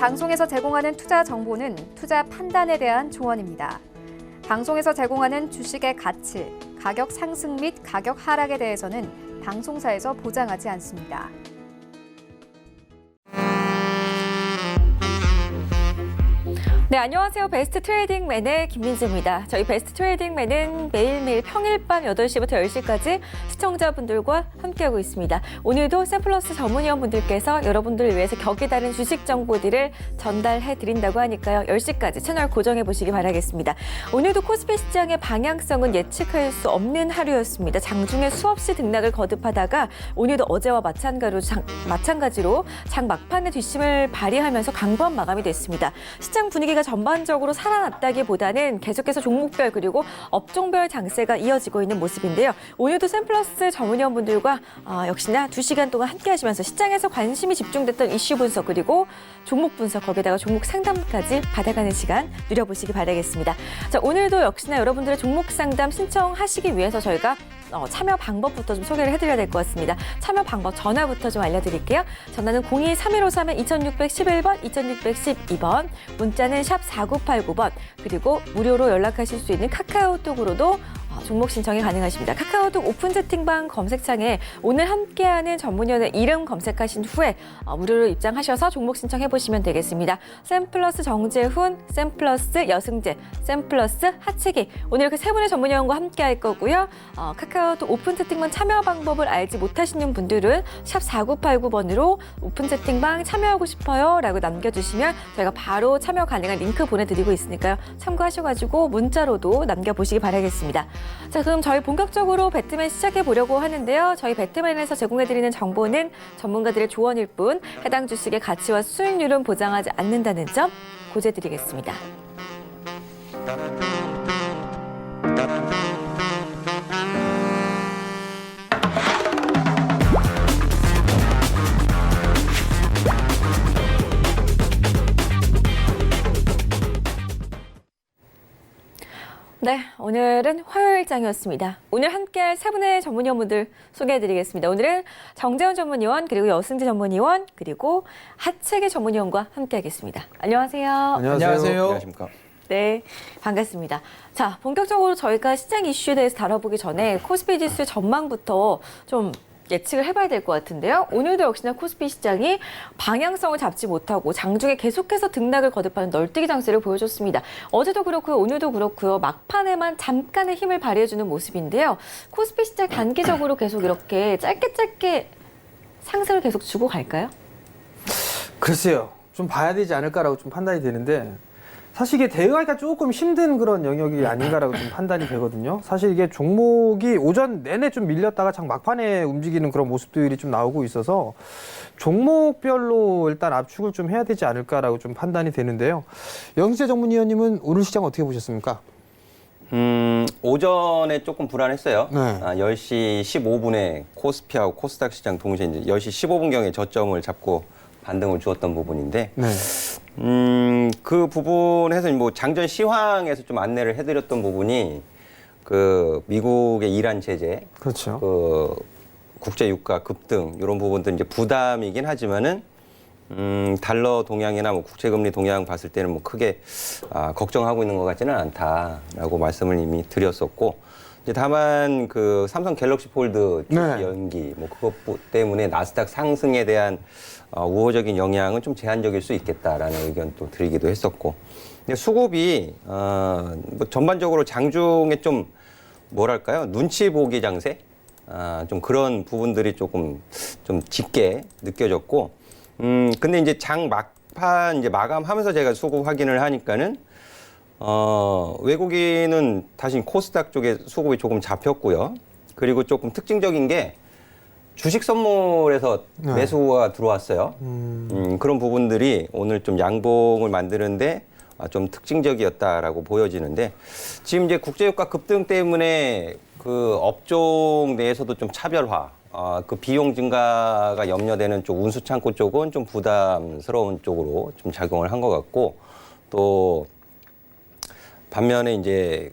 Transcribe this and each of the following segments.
방송에서 제공하는 투자 정보는 투자 판단에 대한 조언입니다. 방송에서 제공하는 주식의 가치, 가격 상승 및 가격 하락에 대해서는 방송사에서 보장하지 않습니다. 네, 안녕하세요. 베스트 트레이딩맨의 김민지입니다. 저희 베스트 트레이딩맨은 매일매일 평일 밤 8시부터 10시까지 시청자분들과 함께하고 있습니다. 오늘도 샘플러스 전문위원분들께서 여러분들을 위해서 격이 다른 주식 정보들을 전달해드린다고 하니까요. 10시까지 채널 고정해 보시기 바라겠습니다. 오늘도 코스피 시장의 방향성은 예측할 수 없는 하루였습니다. 장중에 수없이 등락을 거듭하다가 오늘도 어제와 마찬가지로 장 막판에 뒷심을 발휘하면서 강보한 마감이 됐습니다. 시장 분위기가 전반적으로 살아났다기보다는 계속해서 종목별 그리고 업종별 장세가 이어지고 있는 모습인데요. 오늘도 샘플러스 전문위원분들과 역시나 2시간 동안 함께 하시면서 시장에서 관심이 집중됐던 이슈 분석 그리고 종목 분석 거기다가 종목 상담까지 받아가는 시간 누려보시기 바라겠습니다. 자, 오늘도 역시나 여러분들의 종목 상담 신청하시기 위해서 저희가 참여 방법부터 좀 소개를 해드려야 될 것 같습니다. 참여 방법 전화부터 좀 알려드릴게요. 전화는 02-3153-2611번, 2612번, 문자는 샵 4989번, 그리고 무료로 연락하실 수 있는 카카오톡으로도 종목 신청이 가능하십니다. 카카오톡 오픈 채팅방 검색창에 오늘 함께하는 전문위원의 이름 검색하신 후에 무료로 입장하셔서 종목 신청해보시면 되겠습니다. 샘플러스 정재훈, 샘플러스 여승재, 샘플러스 하채기 오늘 이렇게 세 분의 전문위원과 함께할 거고요. 카카오톡 오픈 채팅방 참여 방법을 알지 못하시는 분들은 샵 4989번으로 오픈 채팅방 참여하고 싶어요 라고 남겨주시면 저희가 바로 참여 가능한 링크 보내드리고 있으니까요. 참고하셔가지고 문자로도 남겨보시기 바라겠습니다. 자, 그럼 저희 본격적으로 배트맨 시작해 보려고 하는데요. 저희 배트맨에서 제공해드리는 정보는 전문가들의 조언일 뿐 해당 주식의 가치와 수익률은 보장하지 않는다는 점 고지해드리겠습니다. 네, 오늘은 화요일장이었습니다. 오늘 함께할 세 분의 전문위원분들 소개해드리겠습니다. 오늘은 정재훈 전문위원, 그리고 여승재 전문위원, 그리고 하채기 전문위원과 함께하겠습니다. 안녕하세요. 안녕하세요. 안녕하십니까. 네, 반갑습니다. 자, 본격적으로 저희가 시장 이슈에 대해서 다뤄보기 전에 코스피 지수 전망부터 좀 예측을 해봐야 될 것 같은데요. 오늘도 역시나 코스피 시장이 방향성을 잡지 못하고 장중에 계속해서 등락을 거듭하는 널뛰기 장세를 보여줬습니다. 어제도 그렇고요. 오늘도 그렇고요. 막판에만 잠깐의 힘을 발휘해주는 모습인데요. 코스피 시장 단기적으로 계속 이렇게 짧게 상승을 계속 주고 갈까요? 글쎄요. 좀 봐야 되지 않을까라고 좀 판단이 되는데 사실 이게 대응하기가 조금 힘든 그런 영역이 아닌가라고 좀 판단이 되거든요. 사실 이게 종목이 오전 내내 좀 밀렸다가 장 막판에 움직이는 그런 모습들이 좀 나오고 있어서 종목별로 일단 압축을 좀 해야 되지 않을까라고 좀 판단이 되는데요. 영재 전문위원님은 오늘 시장 어떻게 보셨습니까? 오전에 조금 불안했어요. 네. 10시 15분에 코스피하고 코스닥 시장 동시에 이제 10시 15분경에 저점을 잡고 반등을 주었던 부분인데, 네. 그 부분에서 뭐 장전 시황에서 좀 안내를 해드렸던 부분이 그 미국의 이란 제재, 그렇죠. 그 국제 유가 급등 이런 부분도 이제 부담이긴 하지만은 달러 동향이나 뭐 국채금리 동향 봤을 때는 뭐 크게 걱정하고 있는 것 같지는 않다라고 말씀을 이미 드렸었고, 이제 다만 그 삼성 갤럭시 폴드 네. 연기 뭐 그것 때문에 나스닥 상승에 대한 우호적인 영향은 좀 제한적일 수 있겠다라는 의견 또 드리기도 했었고, 근데 수급이 뭐 전반적으로 장중에 좀 뭐랄까요, 눈치 보기 장세, 좀 그런 부분들이 조금 좀 짙게 느껴졌고, 근데 이제 장 막판 이제 마감하면서 제가 수급 확인을 하니까는 외국인은 다시 코스닥 쪽에 수급이 조금 잡혔고요. 그리고 조금 특징적인 게 주식 선물에서 네. 매수가 들어왔어요. 그런 부분들이 오늘 좀 양봉을 만드는데 좀 특징적이었다라고 보여지는데, 지금 이제 국제유가 급등 때문에 그 업종 내에서도 좀 차별화, 그 비용 증가가 염려되는 쪽 운수창고 쪽은 좀 부담스러운 쪽으로 좀 작용을 한 것 같고, 또 반면에 이제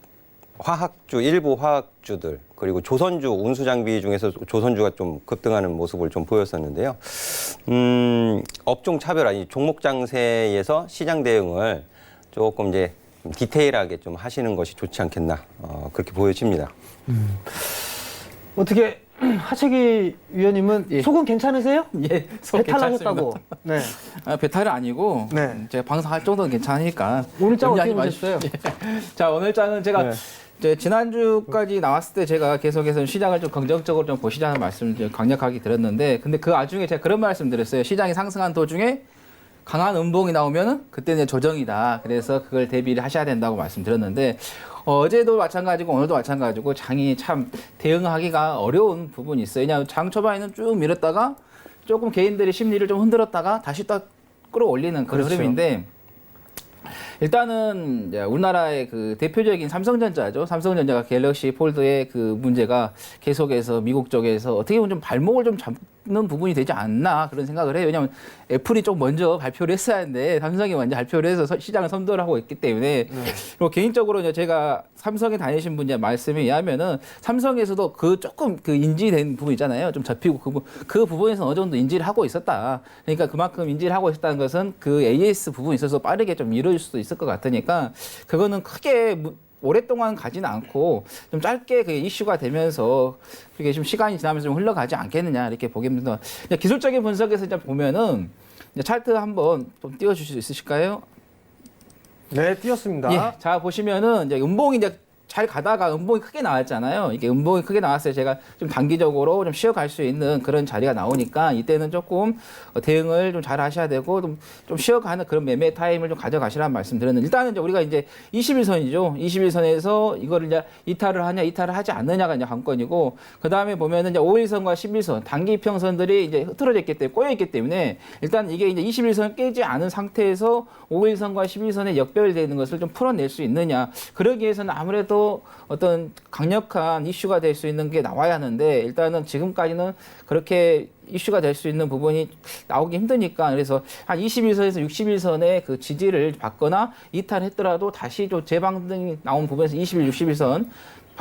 화학주, 일부 화학주들, 그리고 조선주, 운수장비 중에서 조선주가 좀 급등하는 모습을 좀 보였었는데요. 업종 차별 아니 종목 장세에서 시장 대응을 조금 이제 디테일하게 좀 하시는 것이 좋지 않겠나 그렇게 보여집니다. 어떻게 하채기 위원님은 예. 속은 괜찮으세요? 예, 속 배탈하셨다고. 네. 배탈은 아니고 네. 제가 방송할 정도는 괜찮으니까 오늘 장 어떻게 염려하지 보셨어요? 마십시오. 자, 오늘 장은 제가 네. 이제 지난주까지 나왔을 때 제가 계속해서 시장을 좀 긍정적으로 좀 보시자는 말씀을 좀 강력하게 드렸는데, 근데 그 와중에 제가 그런 말씀 드렸어요. 시장이 상승한 도중에 강한 음봉이 나오면은 그때는 조정이다. 그래서 그걸 대비를 하셔야 된다고 말씀드렸는데, 어제도 마찬가지고 오늘도 마찬가지고 장이 참 대응하기가 어려운 부분이 있어요. 왜냐하면 장 초반에는 쭉 밀었다가 조금 개인들의 심리를 좀 흔들었다가 다시 딱 끌어올리는 그런 그렇죠. 흐름인데, 일단은 이제 우리나라의 그 대표적인 삼성전자죠. 삼성전자가 갤럭시 폴드의 그 문제가 계속해서 미국 쪽에서 어떻게 보면 좀 발목을 좀 잡는 부분이 되지 않나 그런 생각을 해요. 왜냐하면 애플이 좀 먼저 발표를 했어야 하는데 삼성이 먼저 발표를 해서 시장을 선도를 하고 있기 때문에 그리고 개인적으로 이제 제가 삼성에 다니신 분의 말씀에 의하면은 삼성에서도 그 조금 그 인지된 부분 있잖아요. 좀 접히고 그 부분에서 어느 정도 인지를 하고 있었다. 그러니까 그만큼 인지를 하고 있었다는 것은 그 AS 부분이 있어서 빠르게 좀 이루어질 수도 있을 것 같으니까 그거는 크게 오랫동안 가지는 않고 좀 짧게 그 이슈가 되면서 그게 좀 시간이 지나면서 좀 흘러가지 않겠느냐 이렇게 보겠습니다. 기술적인 분석에서 이제 보면은 이제 차트 한번 좀 띄워주실 수 있으실까요? 네, 띄었습니다. 예. 자, 보시면은 이제 음봉이 이제 잘 가다가 음봉이 크게 나왔잖아요. 이게 음봉이 크게 나왔을 때 제가 좀 단기적으로 좀 쉬어갈 수 있는 그런 자리가 나오니까 이때는 조금 대응을 좀 잘 하셔야 되고 좀 쉬어가는 그런 매매 타임을 좀 가져가시라는 말씀 드렸는데, 일단은 이제 우리가 이제 21선이죠. 21선에서 이거를 이제 이탈을 하냐 이탈을 하지 않느냐가 이제 관건이고, 그 다음에 보면은 이제 5일선과 11선 단기 이평선들이 이제 흐트러져 있기 때문에 꼬여 있기 때문에 일단 이게 이제 21선 깨지 않은 상태에서 5일선과 11선에 역별되는 것을 좀 풀어낼 수 있느냐. 그러기 위해서는 아무래도 어떤 강력한 이슈가 될 수 있는 게 나와야 하는데, 일단은 지금까지는 그렇게 이슈가 될 수 있는 부분이 나오기 힘드니까, 그래서 한 21선에서 61선의 그 지지를 받거나 이탈했더라도 다시 좀 재방등이 나온 부분에서 21, 61선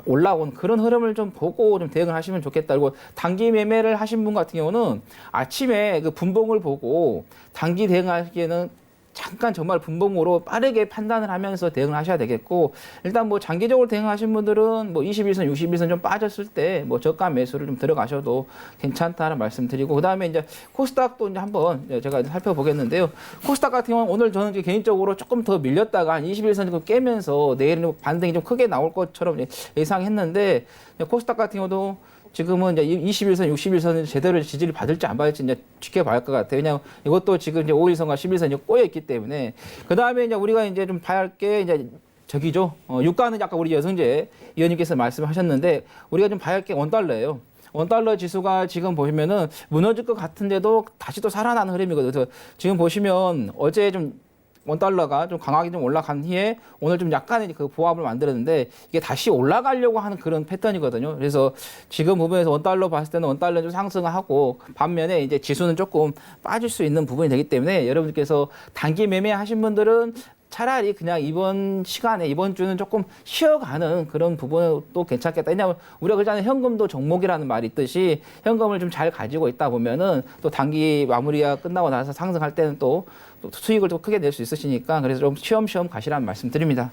올라온 그런 흐름을 좀 보고 좀 대응을 하시면 좋겠다. 그리고 단기 매매를 하신 분 같은 경우는 아침에 그 분봉을 보고 단기 대응하기에는 잠깐 정말 분봉으로 빠르게 판단을 하면서 대응을 하셔야 되겠고, 일단 뭐 장기적으로 대응하신 분들은 뭐 21선, 61선 좀 빠졌을 때 뭐 저가 매수를 좀 들어가셔도 괜찮다는 말씀드리고, 그 다음에 이제 코스닥도 이제 한번 제가 살펴보겠는데요. 코스닥 같은 경우는 오늘 저는 개인적으로 조금 더 밀렸다가 한 21선 좀 깨면서 내일은 반등이 좀 크게 나올 것처럼 예상했는데, 코스닥 같은 경우도 지금은 이제 21선, 61선을 제대로 지지를 받을지 안 받을지 이제 지켜봐야 할 것 같아요. 왜냐하면 이것도 지금 이제 5일선과 11선이 꼬여 있기 때문에. 그 다음에 이제 우리가 이제 좀 봐야 할 게 이제 저기죠. 유가는 아까 우리 여성재 의원님께서 말씀하셨는데, 우리가 좀 봐야 할 게 원달러예요. 원달러 지수가 지금 보시면은 무너질 것 같은데도 다시 또 살아나는 흐름이거든요. 그래서 지금 보시면 어제 좀 원달러가 좀 강하게 좀 올라간 후에 오늘 좀 약간의 그 보합을 만들었는데, 이게 다시 올라가려고 하는 그런 패턴이거든요. 그래서 지금 부분에서 원달러 봤을 때는 원달러 좀 상승하고, 반면에 이제 지수는 조금 빠질 수 있는 부분이 되기 때문에 여러분들께서 단기 매매하신 분들은 차라리 그냥 이번 시간에 이번 주는 조금 쉬어가는 그런 부분도 괜찮겠다. 왜냐하면 우리가 그러잖아요. 현금도 종목이라는 말이 있듯이 현금을 좀 잘 가지고 있다 보면은 또 단기 마무리가 끝나고 나서 상승할 때는 또 수익을 또 크게 낼 수 있으시니까, 그래서 좀 쉬엄쉬엄 가시라는 말씀 드립니다.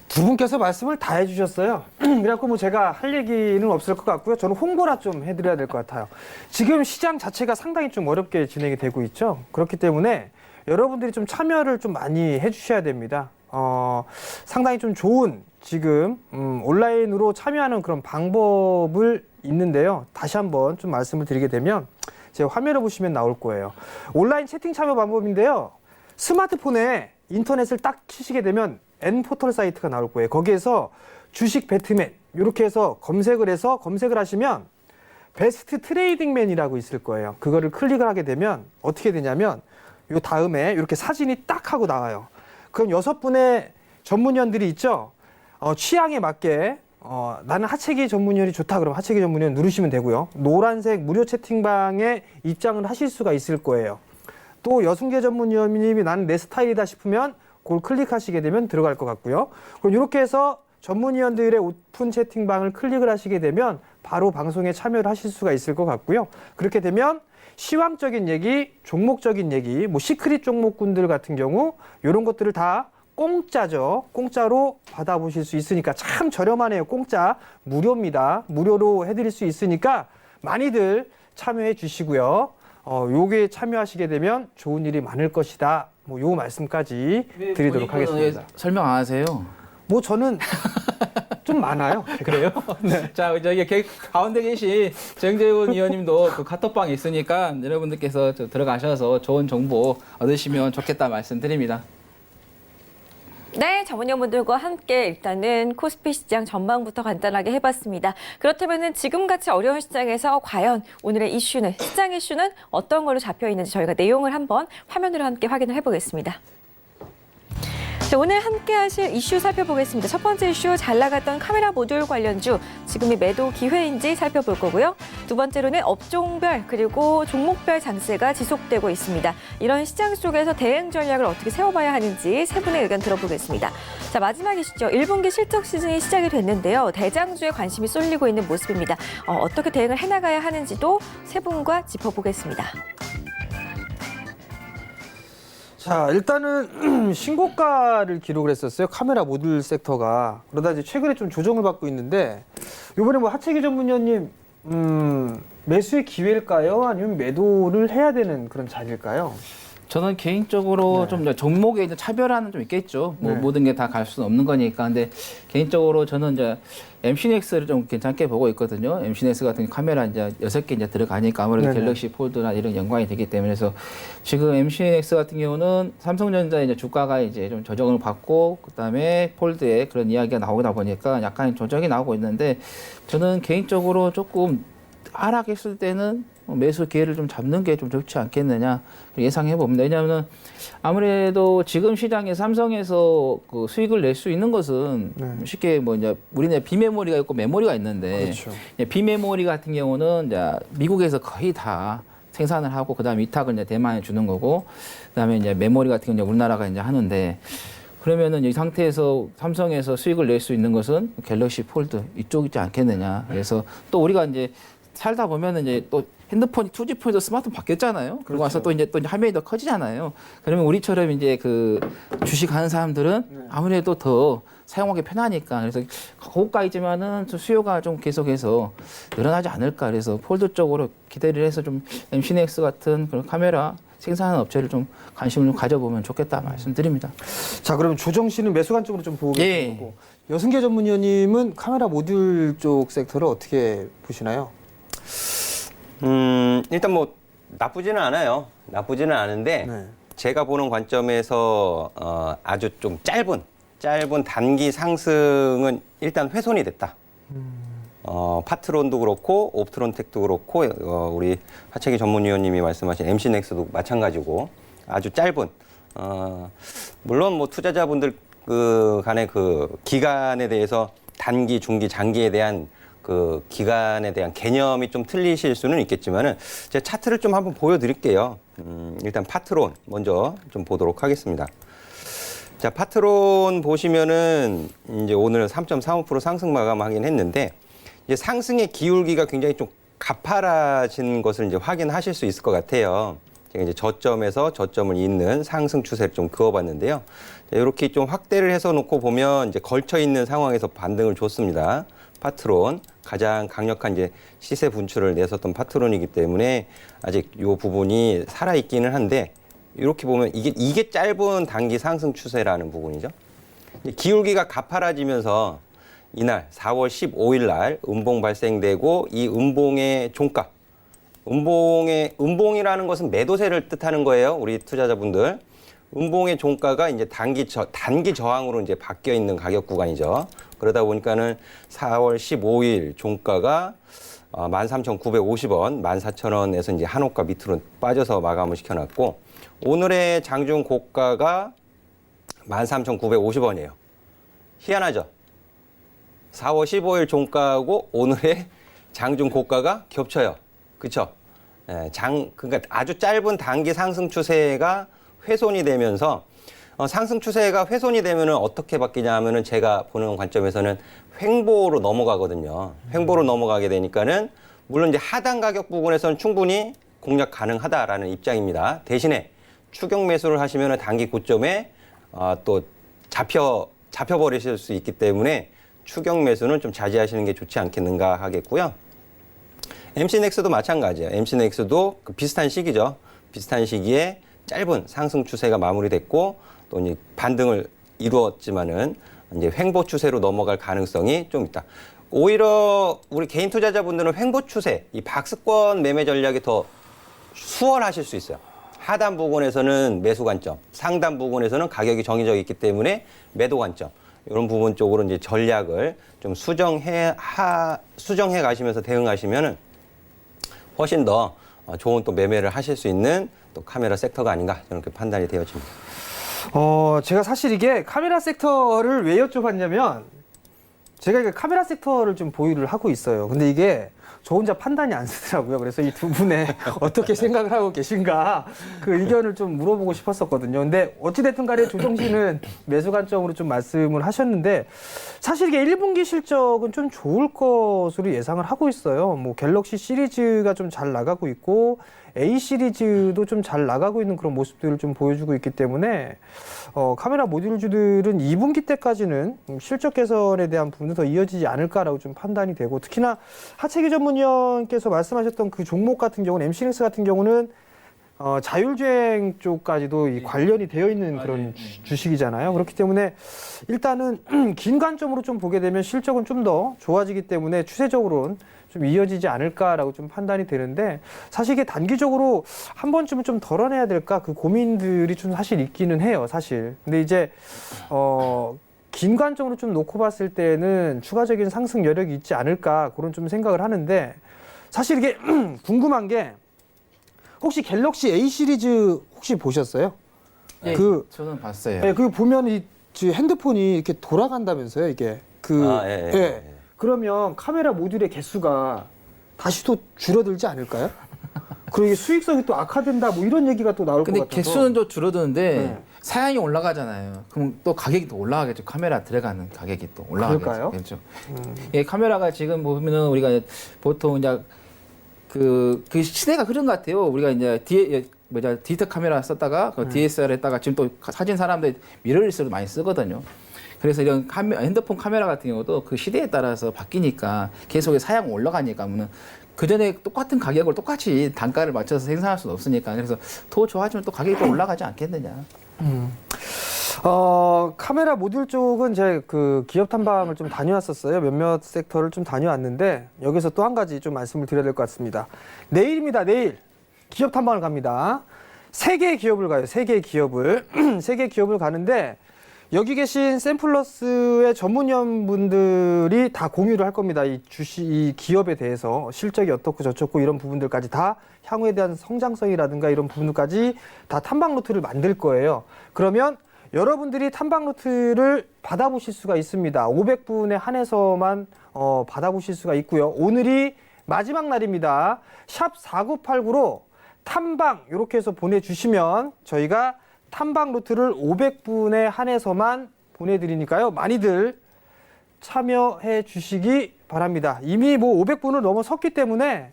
두 분께서 말씀을 다 해주셨어요. 그래갖고 뭐 제가 할 얘기는 없을 것 같고요. 저는 홍보라 좀 해드려야 될 것 같아요. 지금 시장 자체가 상당히 좀 어렵게 진행이 되고 있죠. 그렇기 때문에 여러분들이 좀 참여를 좀 많이 해주셔야 됩니다. 상당히 좀 좋은 지금 온라인으로 참여하는 그런 방법을 있는데요. 다시 한번 좀 말씀을 드리게 되면 제 화면을 보시면 나올 거예요. 온라인 채팅 참여 방법인데요. 스마트폰에 인터넷을 딱 치시게 되면 N포털 사이트가 나올 거예요. 거기에서 주식 배트맨 이렇게 해서 검색을 하시면 베스트 트레이딩맨이라고 있을 거예요. 그거를 클릭을 하게 되면 어떻게 되냐면 요 다음에 이렇게 사진이 딱 하고 나와요. 그럼 6분의 전문위원들이 있죠. 취향에 맞게 나는 하채기 전문위원이 좋다 그러면 하채기 전문위원 누르시면 되고요. 노란색 무료 채팅방에 입장을 하실 수가 있을 거예요. 또 여승재 전문위원님이 나는 내 스타일이다 싶으면 그걸 클릭하시게 되면 들어갈 것 같고요. 그럼 이렇게 해서 전문위원들의 오픈 채팅방을 클릭을 하시게 되면 바로 방송에 참여를 하실 수가 있을 것 같고요. 그렇게 되면 시황적인 얘기, 종목적인 얘기, 뭐 시크릿 종목군들 같은 경우 이런 것들을 다 공짜죠. 공짜로 받아보실 수 있으니까 참 저렴하네요. 공짜, 무료입니다. 무료로 해드릴 수 있으니까 많이들 참여해 주시고요. 요게 참여하시게 되면 좋은 일이 많을 것이다. 뭐 요 말씀까지 드리도록 본인은 하겠습니다. 왜 설명 안 하세요? 뭐 저는 좀 많아요. 그래요? 네. 자, 저기 가운데 계신 정재훈 의원님도 그 카톡방에 있으니까 여러분들께서 들어가셔서 좋은 정보 얻으시면 좋겠다 말씀드립니다. 네, 전문위원분들과 함께 일단은 코스피 시장 전망부터 간단하게 해봤습니다. 그렇다면 지금같이 어려운 시장에서 과연 오늘의 이슈는, 시장 이슈는 어떤 걸로 잡혀 있는지 저희가 내용을 한번 화면으로 함께 확인을 해보겠습니다. 자, 오늘 함께 하실 이슈 살펴보겠습니다. 첫 번째 이슈, 잘 나갔던 카메라 모듈 관련주, 지금이 매도 기회인지 살펴볼 거고요. 두 번째로는 업종별 그리고 종목별 장세가 지속되고 있습니다. 이런 시장 속에서 대응 전략을 어떻게 세워봐야 하는지 세 분의 의견 들어보겠습니다. 자, 마지막 이슈죠. 1분기 실적 시즌이 시작이 됐는데요. 대장주에 관심이 쏠리고 있는 모습입니다. 어떻게 대응을 해나가야 하는지도 세 분과 짚어보겠습니다. 자, 일단은 신고가를 기록을 했었어요. 카메라 모듈 섹터가. 그러다 이제 최근에 좀 조정을 받고 있는데 이번에 뭐 하채기 전문위원님 매수의 기회일까요? 아니면 매도를 해야 되는 그런 자리일까요? 저는 개인적으로 네. 좀 종목에 이제 차별화는 좀 있겠죠. 뭐 네. 모든 게 다 갈 수는 없는 거니까. 근데 개인적으로 저는 이제 MC넥스를 좀 괜찮게 보고 있거든요. MC넥스 같은 카메라 이제 6개 이제 들어가니까 아무래도 네네. 갤럭시 폴드나 이런 연관이 되기 때문에 그래서 지금 MC넥스 같은 경우는 삼성전자 이제 주가가 이제 좀 조정을 받고 그다음에 폴드에 그런 이야기가 나오다 보니까 약간 조정이 나오고 있는데 저는 개인적으로 조금 하락했을 때는 매수 기회를 좀 잡는 게 좀 좋지 않겠느냐 예상해 봅니다. 왜냐하면 아무래도 지금 시장에 삼성에서 그 수익을 낼 수 있는 것은 네. 쉽게 뭐 이제 우리는 비메모리가 있고 메모리가 있는데 그렇죠. 이제 비메모리 같은 경우는 이제 미국에서 거의 다 생산을 하고 그다음에 위탁을 이제 대만에 주는 거고 그다음에 이제 메모리 같은 경우는 우리나라가 이제 하는데 그러면은 이 상태에서 삼성에서 수익을 낼 수 있는 것은 갤럭시 폴드 이쪽이지 않겠느냐. 그래서 또 우리가 이제 살다 보면은 이제 또 핸드폰이 2G 폰에서 스마트폰 바뀌었잖아요. 그리고 와서 또 이제 화면이 더 커지잖아요. 그러면 우리처럼 이제 그 주식 하는 사람들은 아무래도 더 사용하기 편하니까 그래서 고가이지만은 수요가 좀 계속해서 늘어나지 않을까. 그래서 폴드 쪽으로 기대를 해서 좀 MC넥스 같은 그런 카메라 생산하는 업체를 좀 관심을 좀 가져보면 좋겠다 말씀드립니다. 자, 그러면 조정 씨는 매수 관점으로 좀 보고 예. 계신 거고 여승계 전문위원님은 카메라 모듈 쪽 섹터를 어떻게 보시나요? 일단 뭐 나쁘지는 않아요. 나쁘지는 않은데 네. 제가 보는 관점에서 아주 좀 짧은 단기 상승은 일단 훼손이 됐다. 파트론도 그렇고 옵트론텍도 그렇고 우리 하채기 전문위원님이 말씀하신 MC넥스도 마찬가지고 아주 짧은 물론 뭐 투자자분들 그 간의 그 기간에 대해서 단기, 중기, 장기에 대한 그 기간에 대한 개념이 좀 틀리실 수는 있겠지만은 제가 차트를 좀 한번 보여드릴게요. 일단 파트론 먼저 좀 보도록 하겠습니다. 자, 파트론 보시면은 이제 오늘 3.35% 상승 마감하긴 했는데 이제 상승의 기울기가 굉장히 좀 가파라진 것을 이제 확인하실 수 있을 것 같아요. 제가 이제 저점에서 저점을 잇는 상승 추세를 좀 그어봤는데요. 이렇게 좀 확대를 해서 놓고 보면 이제 걸쳐 있는 상황에서 반등을 줬습니다. 파트론 가장 강력한 이제 시세 분출을 내섰던 파트론이기 때문에 아직 이 부분이 살아 있기는 한데 이렇게 보면 이게 짧은 단기 상승 추세라는 부분이죠. 기울기가 가파라지면서 이날 4월 15일 날 음봉 발생되고 이 음봉의 종가, 음봉이라는 것은 매도세를 뜻하는 거예요. 우리 투자자분들. 음봉의 종가가 이제 단기 저항으로 이제 바뀌어 있는 가격 구간이죠. 그러다 보니까는 4월 15일 종가가 13,950원, 14,000원에서 이제 한호가 밑으로 빠져서 마감을 시켜놨고 오늘의 장중 고가가 13,950원이에요. 희한하죠? 4월 15일 종가하고 오늘의 장중 고가가 겹쳐요. 그렇죠? 그러니까 아주 짧은 단기 상승 추세가 훼손이 되면서 상승 추세가 훼손이 되면은 어떻게 바뀌냐 하면은 제가 보는 관점에서는 횡보로 넘어가거든요. 횡보로 넘어가게 되니까는 물론 이제 하단 가격 부분에서는 충분히 공략 가능하다라는 입장입니다. 대신에 추격 매수를 하시면 단기 고점에 또 잡혀버리실 수 있기 때문에 추격 매수는 좀 자제하시는 게 좋지 않겠는가 하겠고요. MC넥스도 마찬가지예요. MC넥스도 비슷한 시기죠. 비슷한 시기에 짧은 상승 추세가 마무리됐고 또 이제 반등을 이루었지만은 이제 횡보 추세로 넘어갈 가능성이 좀 있다. 오히려 우리 개인 투자자분들은 횡보 추세, 이 박스권 매매 전략이 더 수월하실 수 있어요. 하단 부분에서는 매수 관점, 상단 부분에서는 가격이 정해져 있기 때문에 매도 관점. 이런 부분 쪽으로 이제 전략을 좀 수정해 가시면서 대응하시면은 훨씬 더 좋은 또 매매를 하실 수 있는 또 카메라 섹터가 아닌가 저는 그렇게 판단이 되어집니다. 제가 사실 이게 카메라 섹터를 왜 여쭤봤냐면 제가 이게 카메라 섹터를 좀 보유를 하고 있어요. 근데 이게 저 혼자 판단이 안 쓰더라고요. 그래서 이 두 분의 어떻게 생각을 하고 계신가 그 의견을 좀 물어보고 싶었었거든요. 근데 어찌됐든 간에 조정 씨는 매수 관점으로 좀 말씀을 하셨는데 사실 이게 1분기 실적은 좀 좋을 것으로 예상을 하고 있어요. 뭐 갤럭시 시리즈가 좀 잘 나가고 있고 A 시리즈도 좀 잘 나가고 있는 그런 모습들을 좀 보여주고 있기 때문에 카메라 모듈주들은 2분기 때까지는 실적 개선에 대한 부분도 더 이어지지 않을까라고 좀 판단이 되고 특히나 하채기 전문위원께서 말씀하셨던 그 종목 같은 경우는 MC넥스 같은 경우는 자율주행 쪽까지도 이 관련이 되어 있는 그런 주식이잖아요. 그렇기 때문에 일단은 긴 관점으로 좀 보게 되면 실적은 좀 더 좋아지기 때문에 추세적으로는 좀 이어지지 않을까라고 좀 판단이 되는데 사실 이게 단기적으로 한 번쯤은 좀 덜어내야 될까 그 고민들이 좀 사실 있기는 해요, 사실. 근데 이제 긴 관점으로 좀 놓고 봤을 때는 추가적인 상승 여력이 있지 않을까 그런 좀 생각을 하는데 사실 이게 궁금한 게 혹시 갤럭시 A 시리즈 혹시 보셨어요? 네, 저는 봤어요. 네, 그 보면 이 핸드폰이 이렇게 돌아간다면서요, 이게. 예. 그러면 카메라 모듈의 개수가 다시 또 줄어들지 않을까요? 그리고 이게 수익성이 또 악화된다, 뭐 이런 얘기가 또 나올 것 근데 같아서. 개수는 좀 줄어드는데 네. 사양이 올라가잖아요. 그럼 또 가격이 또 올라가겠죠. 카메라 들어가는 가격이 또 올라가겠죠. 그럴까요? 그렇죠. 예, 카메라가 지금 보면은 우리가 보통 이제 그 시대가 그런 것 같아요. 우리가 이제 디지털 카메라 썼다가 그 DSLR 했다가 지금 또 사진 사람들 미러리스를 많이 쓰거든요. 그래서 이런 핸드폰 카메라 같은 경우도 그 시대에 따라서 바뀌니까 계속 사양 올라가니까 그 전에 똑같은 가격을 똑같이 단가를 맞춰서 생산할 수는 없으니까 그래서 더 좋아지면 또 가격이 또 올라가지 않겠느냐. 카메라 모듈 쪽은 제가 그 기업 탐방을 좀 다녀왔었어요. 몇몇 섹터를 좀 다녀왔는데 여기서 또 한 가지 좀 말씀을 드려야 될 것 같습니다. 내일입니다. 내일 기업 탐방을 갑니다. 3개의 기업을 가요. 3개의 기업을. 3개의 기업을 가는데 여기 계신 샘플러스의 전문위원분들이 다 공유를 할 겁니다. 이 기업에 대해서 실적이 어떻고 저쩌고 이런 부분들까지 다 향후에 대한 성장성이라든가 이런 부분들까지 다 탐방 노트를 만들 거예요. 그러면 여러분들이 탐방 노트를 받아보실 수가 있습니다. 500분에 한해서만 받아보실 수가 있고요. 오늘이 마지막 날입니다. 샵 4989로 탐방 이렇게 해서 보내주시면 저희가 탐방 노트를 500분에 한해서만 보내드리니까요. 많이들 참여해 주시기 바랍니다. 이미 뭐 500분을 넘어섰기 때문에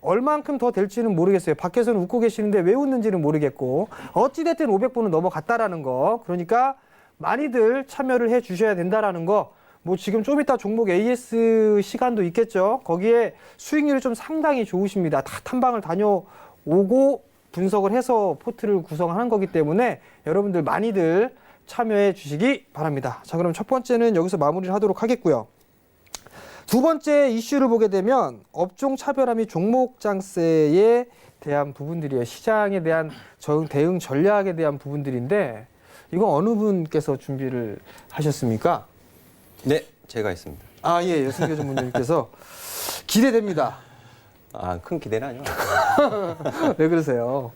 얼만큼 더 될지는 모르겠어요. 밖에서는 웃고 계시는데 왜 웃는지는 모르겠고 어찌됐든 500분은 넘어갔다라는 거. 그러니까 많이들 참여를 해 주셔야 된다라는 거. 뭐 지금 좀 이따 종목 AS 시간도 있겠죠. 거기에 수익률이 좀 상당히 좋으십니다. 다 탐방을 다녀오고 분석을 해서 포트를 구성하는 거기 때문에 여러분들 많이들 참여해 주시기 바랍니다. 자, 그럼 첫 번째는 여기서 마무리를 하도록 하겠고요. 두 번째 이슈를 보게 되면 업종 차별화 및 종목 장세에 대한 부분들이에요. 시장에 대한 대응 전략에 대한 부분들인데 이거 어느 분께서 준비를 하셨습니까? 네, 제가 했습니다. 아, 예, 여승교 전문님께서 기대됩니다. 큰 기대는 아니요. 왜 그러세요?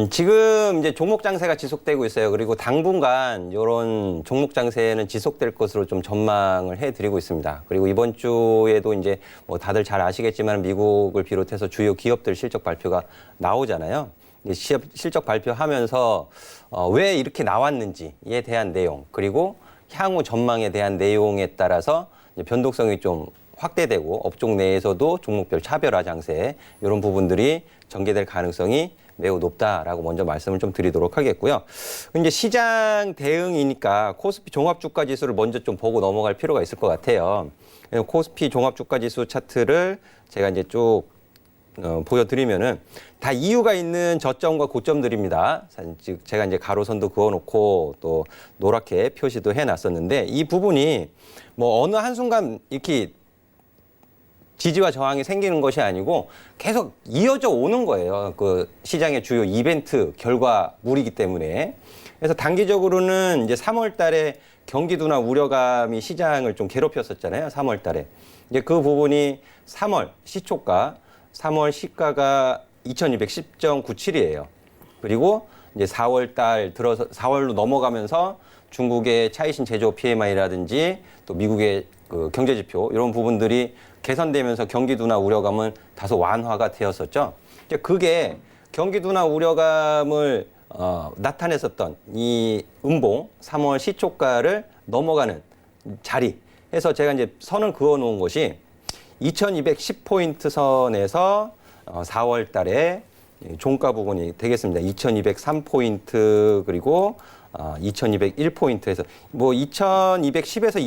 지금 이제 종목 장세가 지속되고 있어요. 그리고 당분간 이런 종목 장세는 지속될 것으로 좀 전망을 해드리고 있습니다. 그리고 이번 주에도 이제 뭐 다들 잘 아시겠지만 미국을 비롯해서 주요 기업들 실적 발표가 나오잖아요. 실적 발표하면서 왜 이렇게 나왔는지에 대한 내용 그리고 향후 전망에 대한 내용에 따라서 이제 변동성이 좀 확대되고 업종 내에서도 종목별 차별화 장세 이런 부분들이 전개될 가능성이 매우 높다라고 먼저 말씀을 좀 드리도록 하겠고요. 이제 시장 대응이니까 코스피 종합주가지수를 먼저 좀 보고 넘어갈 필요가 있을 것 같아요. 코스피 종합주가지수 차트를 제가 이제 쭉 보여드리면은 다 이유가 있는 저점과 고점들입니다. 즉 제가 이제 가로선도 그어놓고 또 노랗게 표시도 해놨었는데 이 부분이 뭐 어느 한순간 이렇게 지지와 저항이 생기는 것이 아니고 계속 이어져 오는 거예요. 그 시장의 주요 이벤트 결과물이기 때문에. 그래서 단기적으로는 이제 3월 달에 경기 둔화 우려감이 시장을 좀 괴롭혔었잖아요. 3월 달에. 이제 그 부분이 3월 시초가, 3월 시가가 2210.97이에요. 그리고 이제 4월 달 들어서 4월로 넘어가면서 중국의 차이신 제조 PMI라든지 또 미국의 그 경제 지표 이런 부분들이 개선되면서 경기 둔화 우려감은 다소 완화가 되었었죠. 이제 그게 경기 둔화 우려감을 나타냈었던 이 음봉 3월 시초가를 넘어가는 자리 해서 제가 이제 선을 그어 놓은 것이 2210포인트 선에서 4월 달에 종가 부분이 되겠습니다. 2203포인트 그리고 2201포인트에서 뭐 2210에서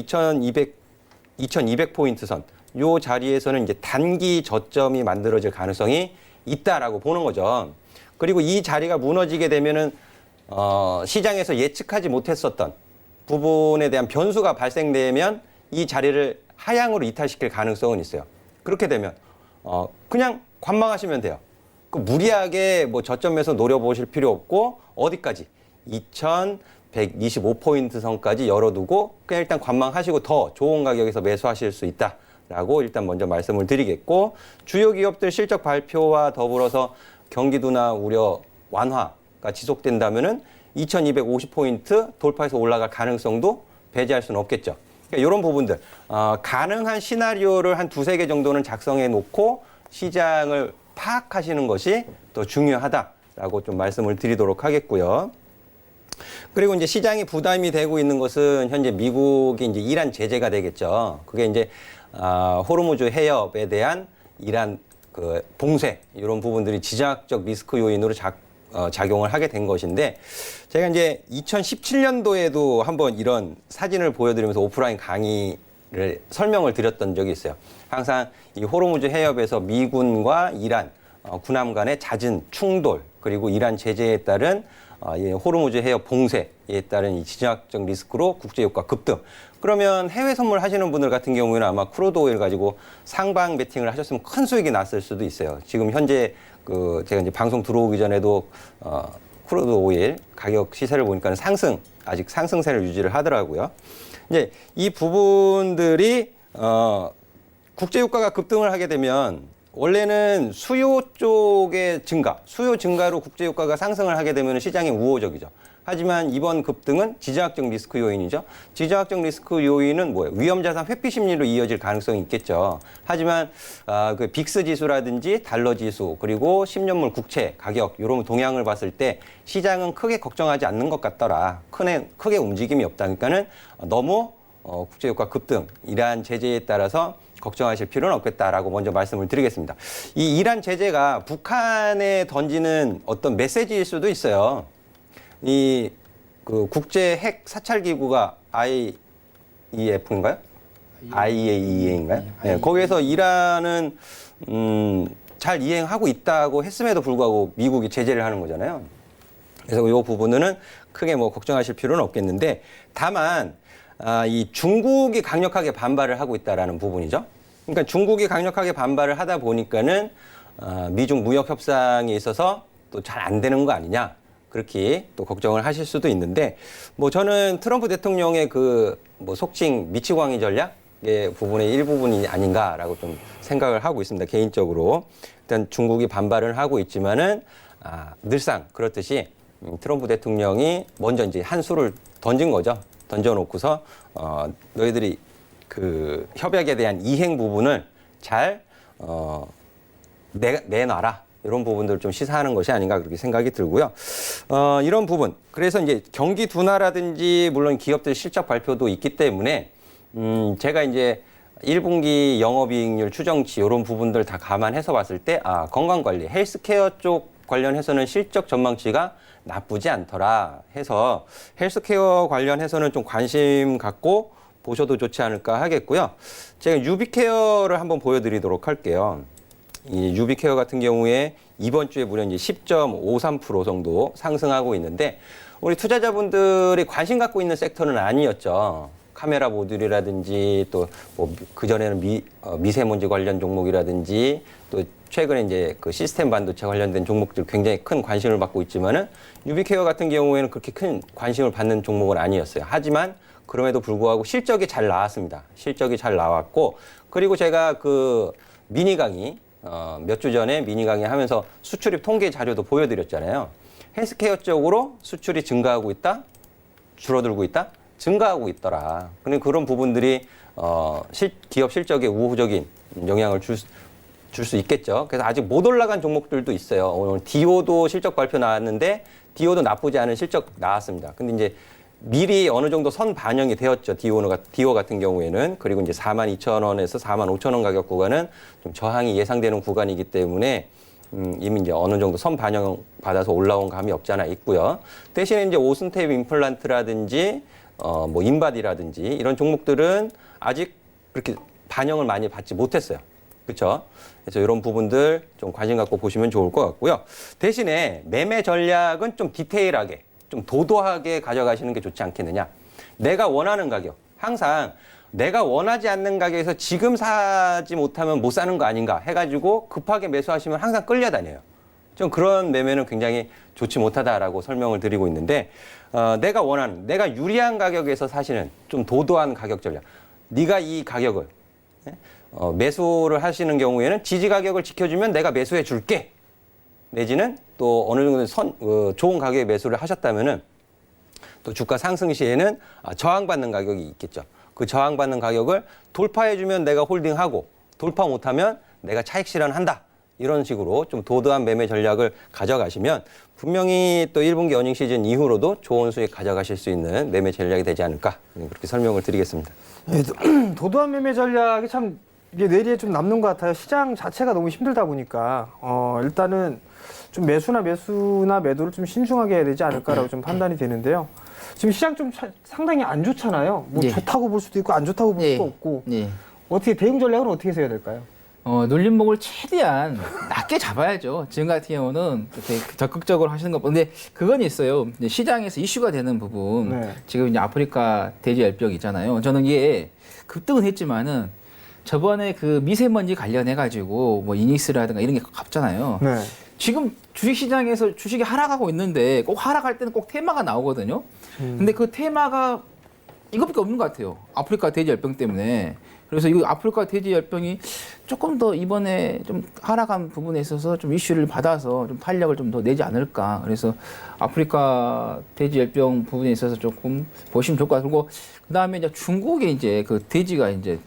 2200포인트 선 요 자리에서는 이제 단기 저점이 만들어질 가능성이 있다라고 보는 거죠. 그리고 이 자리가 무너지게 되면은 시장에서 예측하지 못했었던 부분에 대한 변수가 발생되면 이 자리를 하향으로 이탈시킬 가능성은 있어요. 그렇게 되면 그냥 관망하시면 돼요. 그 무리하게 뭐 저점에서 노려보실 필요 없고 어디까지 2125포인트 선까지 열어두고 그냥 일단 관망하시고 더 좋은 가격에서 매수하실 수 있다라고 일단 먼저 말씀을 드리겠고 주요 기업들 실적 발표와 더불어서 경기 둔화 우려 완화가 지속된다면은 2250포인트 돌파해서 올라갈 가능성도 배제할 수는 없겠죠. 그러니까 이런 부분들 가능한 시나리오를 한 두세 개 정도는 작성해 놓고 시장을 파악하시는 것이 더 중요하다라고 좀 말씀을 드리도록 하겠고요. 그리고 이제 시장이 부담이 되고 있는 것은 현재 미국이 이제 이란 제재가 되겠죠. 그게 이제 호르무즈 해협에 대한 이란 그 봉쇄 이런 부분들이 지정학적 리스크 요인으로 작용을 하게 된 것인데 제가 이제 2017년도에도 한번 이런 사진을 보여드리면서 오프라인 강의를 설명을 드렸던 적이 있어요. 항상 이 호르무즈 해협에서 미군과 이란 군함 간의 잦은 충돌 그리고 이란 제재에 따른 호르무즈 해협 봉쇄에 따른 이 지정학적 리스크로 국제유가 급등. 그러면 해외 선물 하시는 분들 같은 경우에는 아마 크루드 오일 가지고 상방 베팅을 하셨으면 큰 수익이 났을 수도 있어요. 지금 현재 제가 이제 방송 들어오기 전에도 크루드 오일 가격 시세를 보니까 아직 상승세를 유지를 하더라고요. 이제 이 부분들이 국제유가가 급등을 하게 되면 원래는 수요 쪽의 수요 증가로 국제유가가 상승을 하게 되면 시장이 우호적이죠. 하지만 이번 급등은 지정학적 리스크 요인이죠. 지정학적 리스크 요인은 뭐예요? 위험자산 회피 심리로 이어질 가능성이 있겠죠. 하지만 그 빅스 지수라든지 달러 지수 그리고 10년물 국채 가격 이런 동향을 봤을 때 시장은 크게 걱정하지 않는 것 같더라. 크게 움직임이 없다. 그러니까는 너무 국제유가 급등, 이란 제재에 따라서 걱정하실 필요는 없겠다라고 먼저 말씀을 드리겠습니다. 이 이란 제재가 북한에 던지는 어떤 메시지일 수도 있어요. 그 국제 핵 사찰 기구가 IEF인가요? IAEA인가요? 네, 거기에서 이란은 잘 이행하고 있다고 했음에도 불구하고 미국이 제재를 하는 거잖아요. 그래서 이 부분은 크게 뭐 걱정하실 필요는 없겠는데 다만 이 중국이 강력하게 반발을 하고 있다라는 부분이죠. 그러니까 중국이 강력하게 반발을 하다 보니까는 미중 무역 협상에 있어서 또 잘 안 되는 거 아니냐. 그렇게 또 걱정을 하실 수도 있는데 뭐 저는 트럼프 대통령의 뭐 속칭 미치광이 전략의 부분의 일부분이 아닌가라고 좀 생각을 하고 있습니다. 개인적으로. 일단 중국이 반발을 하고 있지만은 늘상 그렇듯이 트럼프 대통령이 먼저 이제 한 수를 던진 거죠. 던져놓고서 너희들이 그 협약에 대한 이행 부분을 잘 내놔라. 이런 부분들을 좀 시사하는 것이 아닌가 그렇게 생각이 들고요. 이런 부분. 그래서 이제 경기 둔화라든지 물론 기업들 실적 발표도 있기 때문에 제가 이제 1분기 영업이익률 추정치 이런 부분들 다 감안해서 봤을 때 건강관리, 헬스케어 쪽 관련해서는 실적 전망치가 나쁘지 않더라 해서 헬스케어 관련해서는 좀 관심 갖고 보셔도 좋지 않을까 하겠고요. 제가 유비케어를 한번 보여드리도록 할게요. 이 유비케어 같은 경우에 이번 주에 무려 이제 10.53% 정도 상승하고 있는데 우리 투자자분들이 관심 갖고 있는 섹터는 아니었죠. 카메라 모듈이라든지 또 뭐 그전에는 미세먼지 관련 종목이라든지 또 최근에 이제 그 시스템 반도체 관련된 종목들 굉장히 큰 관심을 받고 있지만은 유비케어 같은 경우에는 그렇게 큰 관심을 받는 종목은 아니었어요. 하지만 그럼에도 불구하고 실적이 잘 나왔습니다. 실적이 잘 나왔고 그리고 제가 그 미니 강의 몇 주 전에 미니 강의 하면서 수출입 통계 자료도 보여드렸잖아요. 헬스케어 쪽으로 수출이 증가하고 있다? 줄어들고 있다? 증가하고 있더라. 근데 그런 부분들이 기업 실적에 우호적인 영향을 줄 수 있겠죠. 그래서 아직 못 올라간 종목들도 있어요. 오늘 디오도 실적 발표 나왔는데 디오도 나쁘지 않은 실적 나왔습니다. 근데 이제 미리 어느 정도 선 반영이 되었죠. 디오 같은 경우에는. 그리고 이제 42,000원에서 45,000원 가격 구간은 좀 저항이 예상되는 구간이기 때문에 이미 이제 어느 정도 선 반영 받아서 올라온 감이 없지 않아 있고요. 대신에 이제 오순텝 임플란트라든지 뭐 인바디라든지 이런 종목들은 아직 그렇게 반영을 많이 받지 못했어요. 그렇죠? 그래서 이런 부분들 좀 관심 갖고 보시면 좋을 것 같고요. 대신에 매매 전략은 좀 디테일하게, 좀 도도하게 가져가시는 게 좋지 않겠느냐. 내가 원하는 가격, 항상 내가 원하지 않는 가격에서 지금 사지 못하면 못 사는 거 아닌가 해가지고 급하게 매수하시면 항상 끌려다녀요. 좀 그런 매매는 굉장히 좋지 못하다라고 설명을 드리고 있는데 내가 원하는, 내가 유리한 가격에서 사시는 좀 도도한 가격 전략. 네가 이 가격을 매수를 하시는 경우에는 지지 가격을 지켜주면 내가 매수해 줄게. 내지는 또 어느 정도 좋은 가격에 매수를 하셨다면은 또 주가 상승 시에는 저항받는 가격이 있겠죠. 그 저항받는 가격을 돌파해주면 내가 홀딩하고 돌파 못하면 내가 차익 실현한다. 이런 식으로 좀 도도한 매매 전략을 가져가시면 분명히 또 1분기 어닝 시즌 이후로도 좋은 수익 가져가실 수 있는 매매 전략이 되지 않을까 그렇게 설명을 드리겠습니다. 네, 도도한 매매 전략이 참 이게 뇌리에 좀 남는 것 같아요. 시장 자체가 너무 힘들다 보니까 일단은 좀 매수나 매도를 좀 신중하게 해야 되지 않을까라고 좀 판단이 되는데요. 지금 시장 좀 상당히 안 좋잖아요. 뭐 예. 좋다고 볼 수도 있고 안 좋다고 볼 수도 없고 어떻게 대응 전략은 어떻게 해야 될까요? 눌림목을 최대한 낮게 잡아야죠. 지금 같은 경우는 이렇게 적극적으로 하시는 것. 근데 그건 있어요. 이제 시장에서 이슈가 되는 부분. 네. 지금 이제 아프리카 돼지 열병 있잖아요. 저는 이게 급등은 했지만은 저번에 그 미세먼지 관련해가지고 뭐 이닉스라든가 이런 게 갔잖아요. 네. 지금 주식시장에서 주식이 하락하고 있는데 꼭 하락할 때는 꼭 테마가 나오거든요. 근데 그 테마가 이것밖에 없는 것 같아요. 아프리카 돼지 열병 때문에. 그래서 이 아프리카 돼지 열병이 조금 더 이번에 좀 하락한 부분에 있어서 좀 이슈를 받아서 좀 탄력을 좀 더 내지 않을까. 그래서 아프리카 돼지 열병 부분에 있어서 조금 보시면 좋을 것 같고, 그리고 그 다음에 이제 중국에 이제 그 돼지가 이제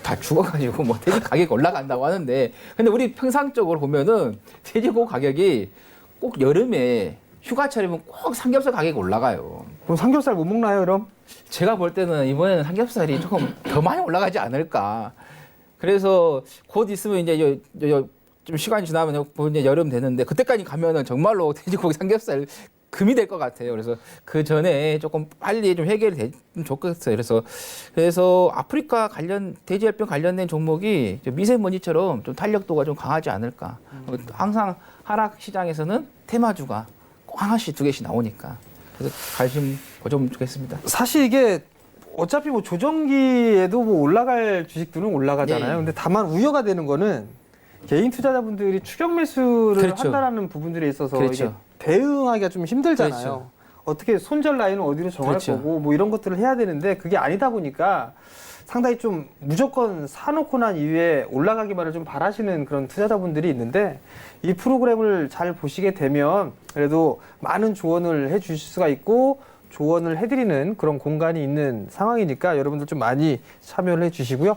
다 죽어가지고 뭐 돼지 가격이 올라간다고 하는데, 근데 우리 평상적으로 보면은 돼지고 가격이 꼭 여름에 휴가철이면 꼭 삼겹살 가격이 올라가요. 그럼 삼겹살 못 먹나요, 그럼? 제가 볼 때는 이번에는 삼겹살이 조금 더 많이 올라가지 않을까. 그래서 곧 있으면 이제 좀 시간이 지나면 이제 여름 되는데 그때까지 가면은 정말로 돼지고기 삼겹살 금이 될 것 같아요. 그래서 그 전에 조금 빨리 좀 해결이 되면 좋겠어요. 그래서 아프리카 돼지열병 관련된 종목이 미세먼지처럼 좀 탄력도가 좀 강하지 않을까. 항상 하락 시장에서는 테마주가 꼭 하나씩 두 개씩 나오니까. 그래서 관심 가져보면 좋겠습니다. 사실 이게 어차피 뭐 조정기에도 뭐 올라갈 주식들은 올라가잖아요. 예. 근데 다만 우려가 되는 거는 개인 투자자분들이 추격 매수를 그렇죠. 한다라는 부분들에 있어서 그렇죠. 이게 대응하기가 좀 힘들잖아요. 그렇죠. 어떻게 손절 라인은 어디로 정할 그렇죠. 거고 뭐 이런 것들을 해야 되는데 그게 아니다 보니까 상당히 좀 무조건 사놓고 난 이후에 올라가기만을 좀 바라시는 그런 투자자분들이 있는데 이 프로그램을 잘 보시게 되면 그래도 많은 조언을 해 주실 수가 있고 조언을 해드리는 그런 공간이 있는 상황이니까 여러분들 좀 많이 참여를 해주시고요.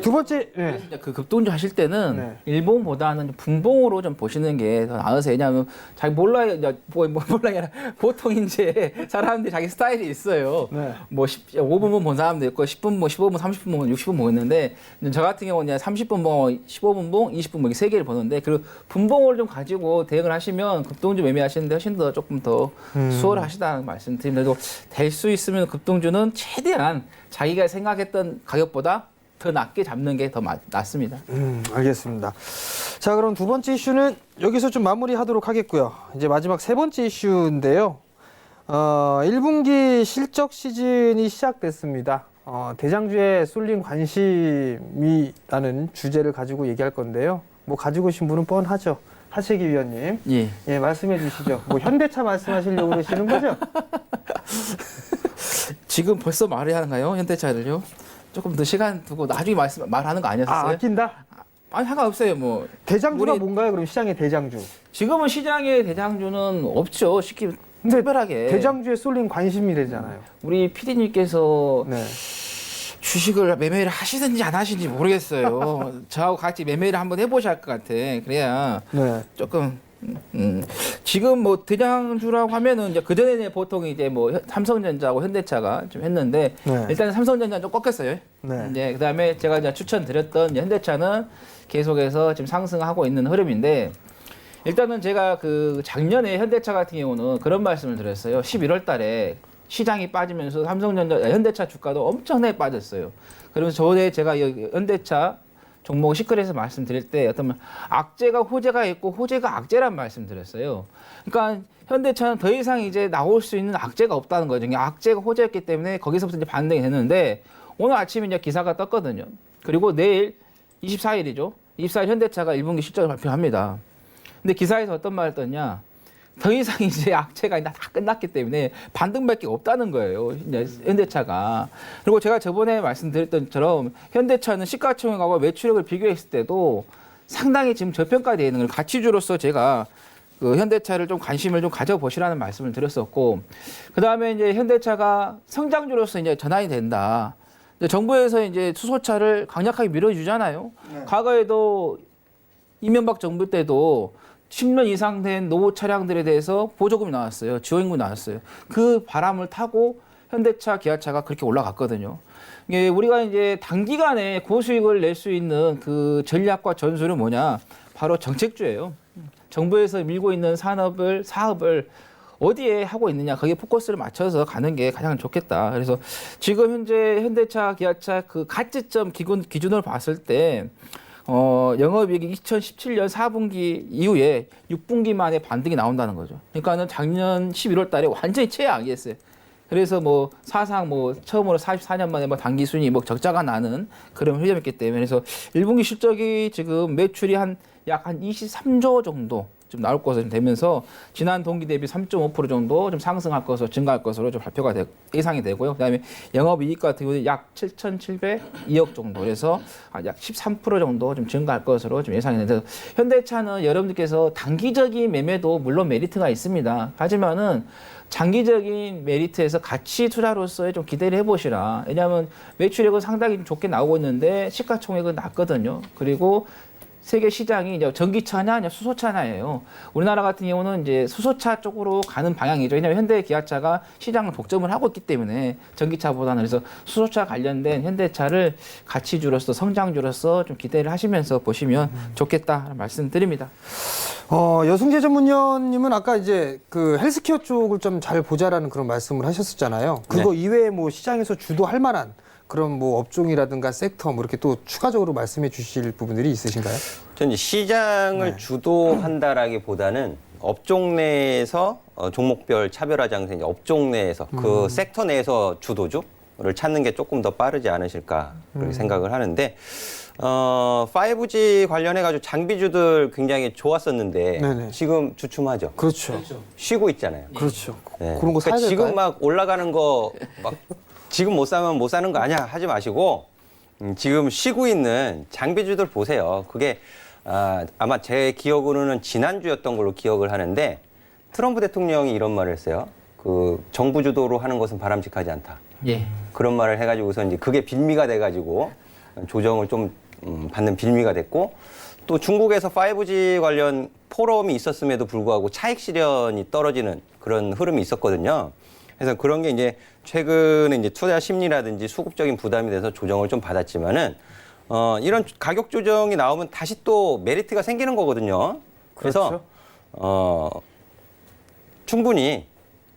두 번째, 네. 이제 그 급등주 하실 때는 네. 일봉보다는 분봉으로 좀 보시는 게 더 나으세요. 왜냐하면 잘 몰라요. 이제 몰라요. 보통 이제 사람들이 자기 스타일이 있어요. 네. 뭐 5분 본 사람도 있고 10분 본, 15분, 30분 본, 60분 보였는데 저 같은 경우는 30분 봉, 15분 봉, 20분 봉 이렇게 세 개를 보는데 그 분봉을 좀 가지고 대응을 하시면 급등주 매매하시는데 훨씬 더 조금 더 수월하시다는 말씀드립니다. 될 수 있으면 급등주는 최대한 자기가 생각했던 가격보다 더 낮게 잡는 게 더 낫습니다. 알겠습니다. 자, 그럼 두 번째 이슈는 여기서 좀 마무리하도록 하겠고요. 이제 마지막 세 번째 이슈인데요. 1분기 실적 시즌이 시작됐습니다. 대장주에 쏠린 관심이라는 주제를 가지고 얘기할 건데요. 뭐 가지고 오신 분은 뻔하죠. 하세기 위원님. 예. 예, 말씀해 주시죠. 뭐 현대차 말씀하시려고 그러시는 거죠? 지금 벌써 말해야 하는가요? 현대차를요? 조금 더 시간 두고 나중에 말하는 거 아니었어요? 아낀다? 아니 상관없어요. 뭐 대장주가 우리- 뭔가요? 그럼 시장의 대장주. 지금은 시장의 대장주는 없죠. 쉽게 근데 특별하게 대장주에 쏠린 관심이래잖아요. 우리 PD님께서 네. 주식을 매매를 하시든지 안 하시는지 모르겠어요. 저하고 같이 매매를 한번 해보셔야 할 것 같아. 그래야 네. 조금 지금 뭐 대장주라고 하면은 이제 그 전에 보통 이제 뭐 삼성전자하고 현대차가 좀 했는데 네. 일단 삼성전자 좀 꺾였어요. 네. 이제 그다음에 제가 이제 추천드렸던 이제 현대차는 계속해서 지금 상승하고 있는 흐름인데 일단은 제가 그 작년에 현대차 같은 경우는 그런 말씀을 드렸어요. 11월 달에 시장이 빠지면서 현대차 주가도 엄청나게 빠졌어요. 그러면서 저번에 제가 이 현대차 종목 시크릿에서 말씀드릴 때 어떤 악재가 호재가 있고 호재가 악재란 말씀드렸어요. 그러니까 현대차는 더 이상 이제 나올 수 있는 악재가 없다는 거죠. 악재가 호재였기 때문에 거기서부터 이제 반등이 됐는데 오늘 아침에 이제 기사가 떴거든요. 그리고 내일 24일이죠. 24일 현대차가 1분기 실적을 발표합니다. 근데 기사에서 어떤 말을 떴냐? 더 이상 이제 악재가 다 끝났기 때문에 반등밖에 없다는 거예요. 이제 현대차가. 그리고 제가 저번에 말씀드렸던 것처럼 현대차는 시가총액하고 매출액을 비교했을 때도 상당히 지금 저평가되어 있는 걸 가치주로서 제가 그 현대차를 좀 관심을 좀 가져보시라는 말씀을 드렸었고, 그 다음에 이제 현대차가 성장주로서 이제 전환이 된다. 이제 정부에서 이제 수소차를 강력하게 밀어주잖아요. 과거에도 이명박 정부 때도 10년 이상 된 노후 차량들에 대해서 보조금이 나왔어요. 지원금이 나왔어요. 그 바람을 타고 현대차, 기아차가 그렇게 올라갔거든요. 이게 우리가 이제 단기간에 고수익을 낼 수 있는 그 전략과 전술은 뭐냐? 바로 정책주예요. 정부에서 밀고 있는 사업을 어디에 하고 있느냐, 거기에 포커스를 맞춰서 가는 게 가장 좋겠다. 그래서 지금 현재 현대차, 기아차 그 가치점 기준으로 봤을 때 영업이익이 2017년 4분기 이후에 6분기 만에 반등이 나온다는 거죠. 그러니까는 작년 11월 달에 완전히 최악이었어요. 그래서 뭐 사상 뭐 처음으로 44년 만에 뭐 단기 순이 뭐 적자가 나는 그런 흐름이었기 때문에 그래서 1분기 실적이 지금 매출이 약 한 23조 정도 좀 나올 것으로 되면서 지난 동기 대비 3.5% 정도 좀 상승할 것으로 증가할 것으로 좀 발표가 예상이 되고요. 그다음에 영업이익 같은 경우는 약 7,702억 정도 그래서 약 13% 정도 좀 증가할 것으로 좀 예상이 되는데 현대차는 여러분들께서 단기적인 매매도 물론 메리트가 있습니다. 하지만은 장기적인 메리트에서 가치 투자로서의 좀 기대를 해보시라. 왜냐하면 매출액은 상당히 좋게 나오고 있는데 시가총액은 낮거든요. 그리고 세계 시장이 이제 전기차냐, 아니면 수소차냐예요. 우리나라 같은 경우는 이제 수소차 쪽으로 가는 방향이죠. 왜냐하면 현대 기아차가 시장을 독점을 하고 있기 때문에 전기차보다는 그래서 수소차 관련된 현대차를 가치주로서 성장주로서 좀 기대를 하시면서 보시면 좋겠다는 말씀드립니다. 여승재 전문위원님은 아까 이제 그 헬스케어 쪽을 좀 잘 보자라는 그런 말씀을 하셨었잖아요. 그거 이외에 뭐 시장에서 주도할 만한 그런 뭐 업종이라든가 섹터 뭐 이렇게 또 추가적으로 말씀해 주실 부분들이 있으신가요? 저는 이제 시장을 주도한다라기보다는 업종 내에서 종목별 차별화지 않고 이제 업종 내에서 그 섹터 내에서 주도주를 찾는 게 조금 더 빠르지 않으실까 그렇게 생각을 하는데 5G 관련해가지고 장비주들 굉장히 좋았었는데 네네. 지금 주춤하죠. 그렇죠. 쉬고 있잖아요. 그렇죠. 네. 그런 거 사야 될까요? 지금 막 올라가는 거 막 지금 못 사면 못 사는 거 아니야 하지 마시고 지금 쉬고 있는 장비주들 보세요. 그게 아마 제 기억으로는 지난주였던 걸로 기억을 하는데 트럼프 대통령이 이런 말을 했어요. 그 정부 주도로 하는 것은 바람직하지 않다. 예. 그런 말을 해가지고서 이제 그게 빌미가 돼가지고 조정을 좀 받는 빌미가 됐고 또 중국에서 5G 관련 포럼이 있었음에도 불구하고 차익 실현이 떨어지는 그런 흐름이 있었거든요. 그래서 그런 게 이제 최근에 이제 투자 심리라든지 수급적인 부담이 돼서 조정을 좀 받았지만은 이런 가격 조정이 나오면 다시 또 메리트가 생기는 거거든요. 그래서 충분히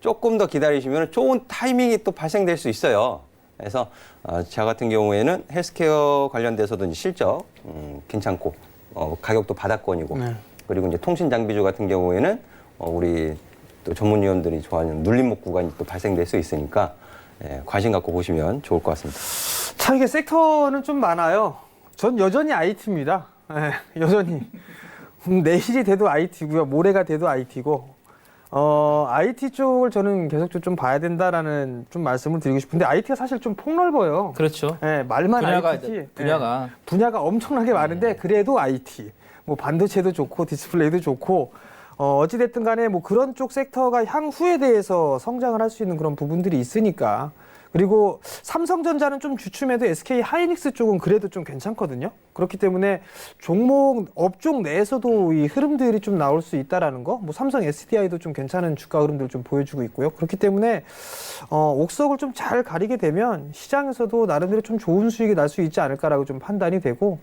조금 더 기다리시면 좋은 타이밍이 또 발생될 수 있어요. 그래서 저 같은 경우에는 헬스케어 관련돼서도 이제 실적 괜찮고 가격도 바닥권이고 네. 그리고 이제 통신 장비주 같은 경우에는 우리 또 전문위원들이 좋아하는 눌림목 구간이 또 발생될 수 있으니까 관심 갖고 보시면 좋을 것 같습니다. 참 이게 섹터는 좀 많아요. 전 여전히 IT입니다. 여전히 내일이 돼도 IT고요, 모레가 돼도 IT고. IT 쪽을 저는 계속 좀 봐야 된다라는 좀 말씀을 드리고 싶은데 IT가 사실 좀 폭넓어요. 그렇죠. 말만 분야가 IT지. 분야가 엄청나게 많은데 그래도 IT. 뭐 반도체도 좋고 디스플레이도 좋고 어찌됐든 간에 뭐 그런 쪽 섹터가 향후에 대해서 성장을 할 수 있는 그런 부분들이 있으니까. 그리고 삼성전자는 좀 주춤해도 SK 하이닉스 쪽은 그래도 좀 괜찮거든요. 그렇기 때문에 종목 업종 내에서도 이 흐름들이 좀 나올 수 있다라는 거. 뭐 삼성 SDI도 좀 괜찮은 주가 흐름들을 좀 보여주고 있고요. 그렇기 때문에 옥석을 좀 잘 가리게 되면 시장에서도 나름대로 좀 좋은 수익이 날 수 있지 않을까라고 좀 판단이 되고.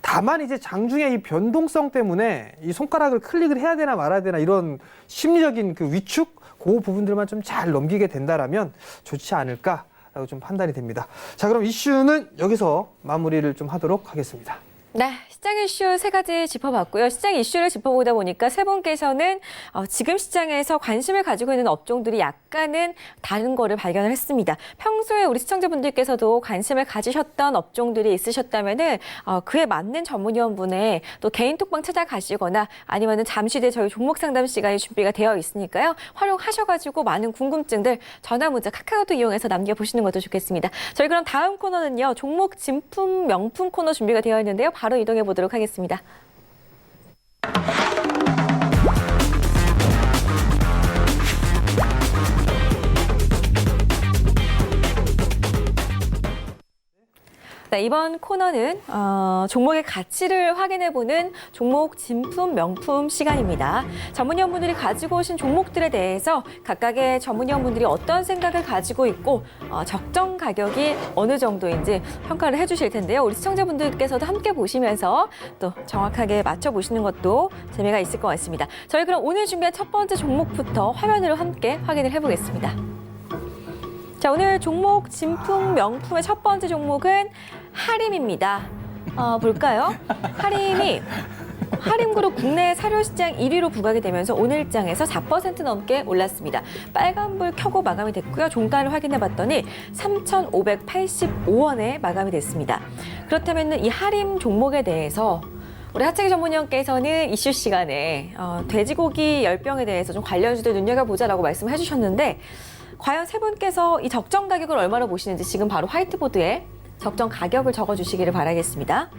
다만 이제 장중에 이 변동성 때문에 이 손가락을 클릭을 해야 되나 말아야 되나 이런 심리적인 그 위축 그 부분들만 좀 잘 넘기게 된다라면 좋지 않을까라고 좀 판단이 됩니다. 자, 그럼 이슈는 여기서 마무리를 좀 하도록 하겠습니다. 네, 시장 이슈 세 가지 짚어봤고요. 시장 이슈를 짚어보다 보니까 세 분께서는 지금 시장에서 관심을 가지고 있는 업종들이 약간은 다른 거를 발견을 했습니다. 평소에 우리 시청자분들께서도 관심을 가지셨던 업종들이 있으셨다면은 그에 맞는 전문위원분의 또 개인 톡방 찾아가시거나 아니면은 잠시 뒤에 저희 종목 상담 시간이 준비가 되어 있으니까요. 활용하셔가지고 많은 궁금증들 전화 문자 카카오톡 이용해서 남겨보시는 것도 좋겠습니다. 저희 그럼 다음 코너는요. 종목 진품 명품 코너 준비가 되어 있는데요. 바로 이동해 보도록 하겠습니다. 네, 이번 코너는 종목의 가치를 확인해보는 종목 진품 명품 시간입니다. 전문위원분들이 가지고 오신 종목들에 대해서 각각의 전문위원분들이 어떤 생각을 가지고 있고 적정 가격이 어느 정도인지 평가를 해주실 텐데요. 우리 시청자분들께서도 함께 보시면서 또 정확하게 맞춰보시는 것도 재미가 있을 것 같습니다. 저희 그럼 오늘 준비한 첫 번째 종목부터 화면으로 함께 확인을 해보겠습니다. 자, 오늘 종목 진품 명품의 첫 번째 종목은 하림입니다. 볼까요? 하림그룹 국내 사료시장 1위로 부각이 되면서 오늘장에서 4% 넘게 올랐습니다. 빨간불 켜고 마감이 됐고요. 종가를 확인해봤더니 3,585원에 마감이 됐습니다. 그렇다면 이 하림 종목에 대해서 우리 하채기 전문위원께서는 이슈 시간에 돼지고기 열병에 대해서 좀 관련주들 눈여겨보자라고 말씀을 해주셨는데 과연 세 분께서 이 적정 가격을 얼마로 보시는지 지금 바로 화이트보드에 적정 가격을 적어주시기를 바라겠습니다.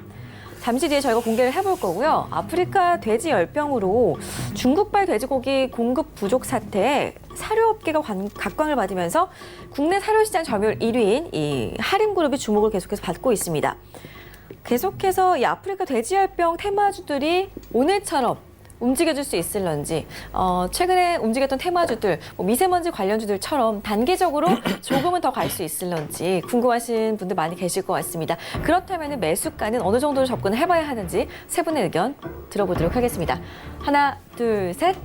잠시 뒤에 저희가 공개를 해볼 거고요. 아프리카 돼지 열병으로 중국발 돼지고기 공급 부족 사태에 사료업계가 각광을 받으면서 국내 사료시장 점유율 1위인 이 하림그룹이 주목을 계속해서 받고 있습니다. 계속해서 이 아프리카 돼지 열병 테마주들이 오늘처럼 움직여줄 수 있을런지 최근에 움직였던 테마주들 미세먼지 관련주들처럼 단기적으로 조금은 더 갈 수 있을런지 궁금하신 분들 많이 계실 것 같습니다. 그렇다면 매수가는 어느 정도로 접근을 해봐야 하는지 세 분의 의견 들어보도록 하겠습니다. 하나, 둘, 셋.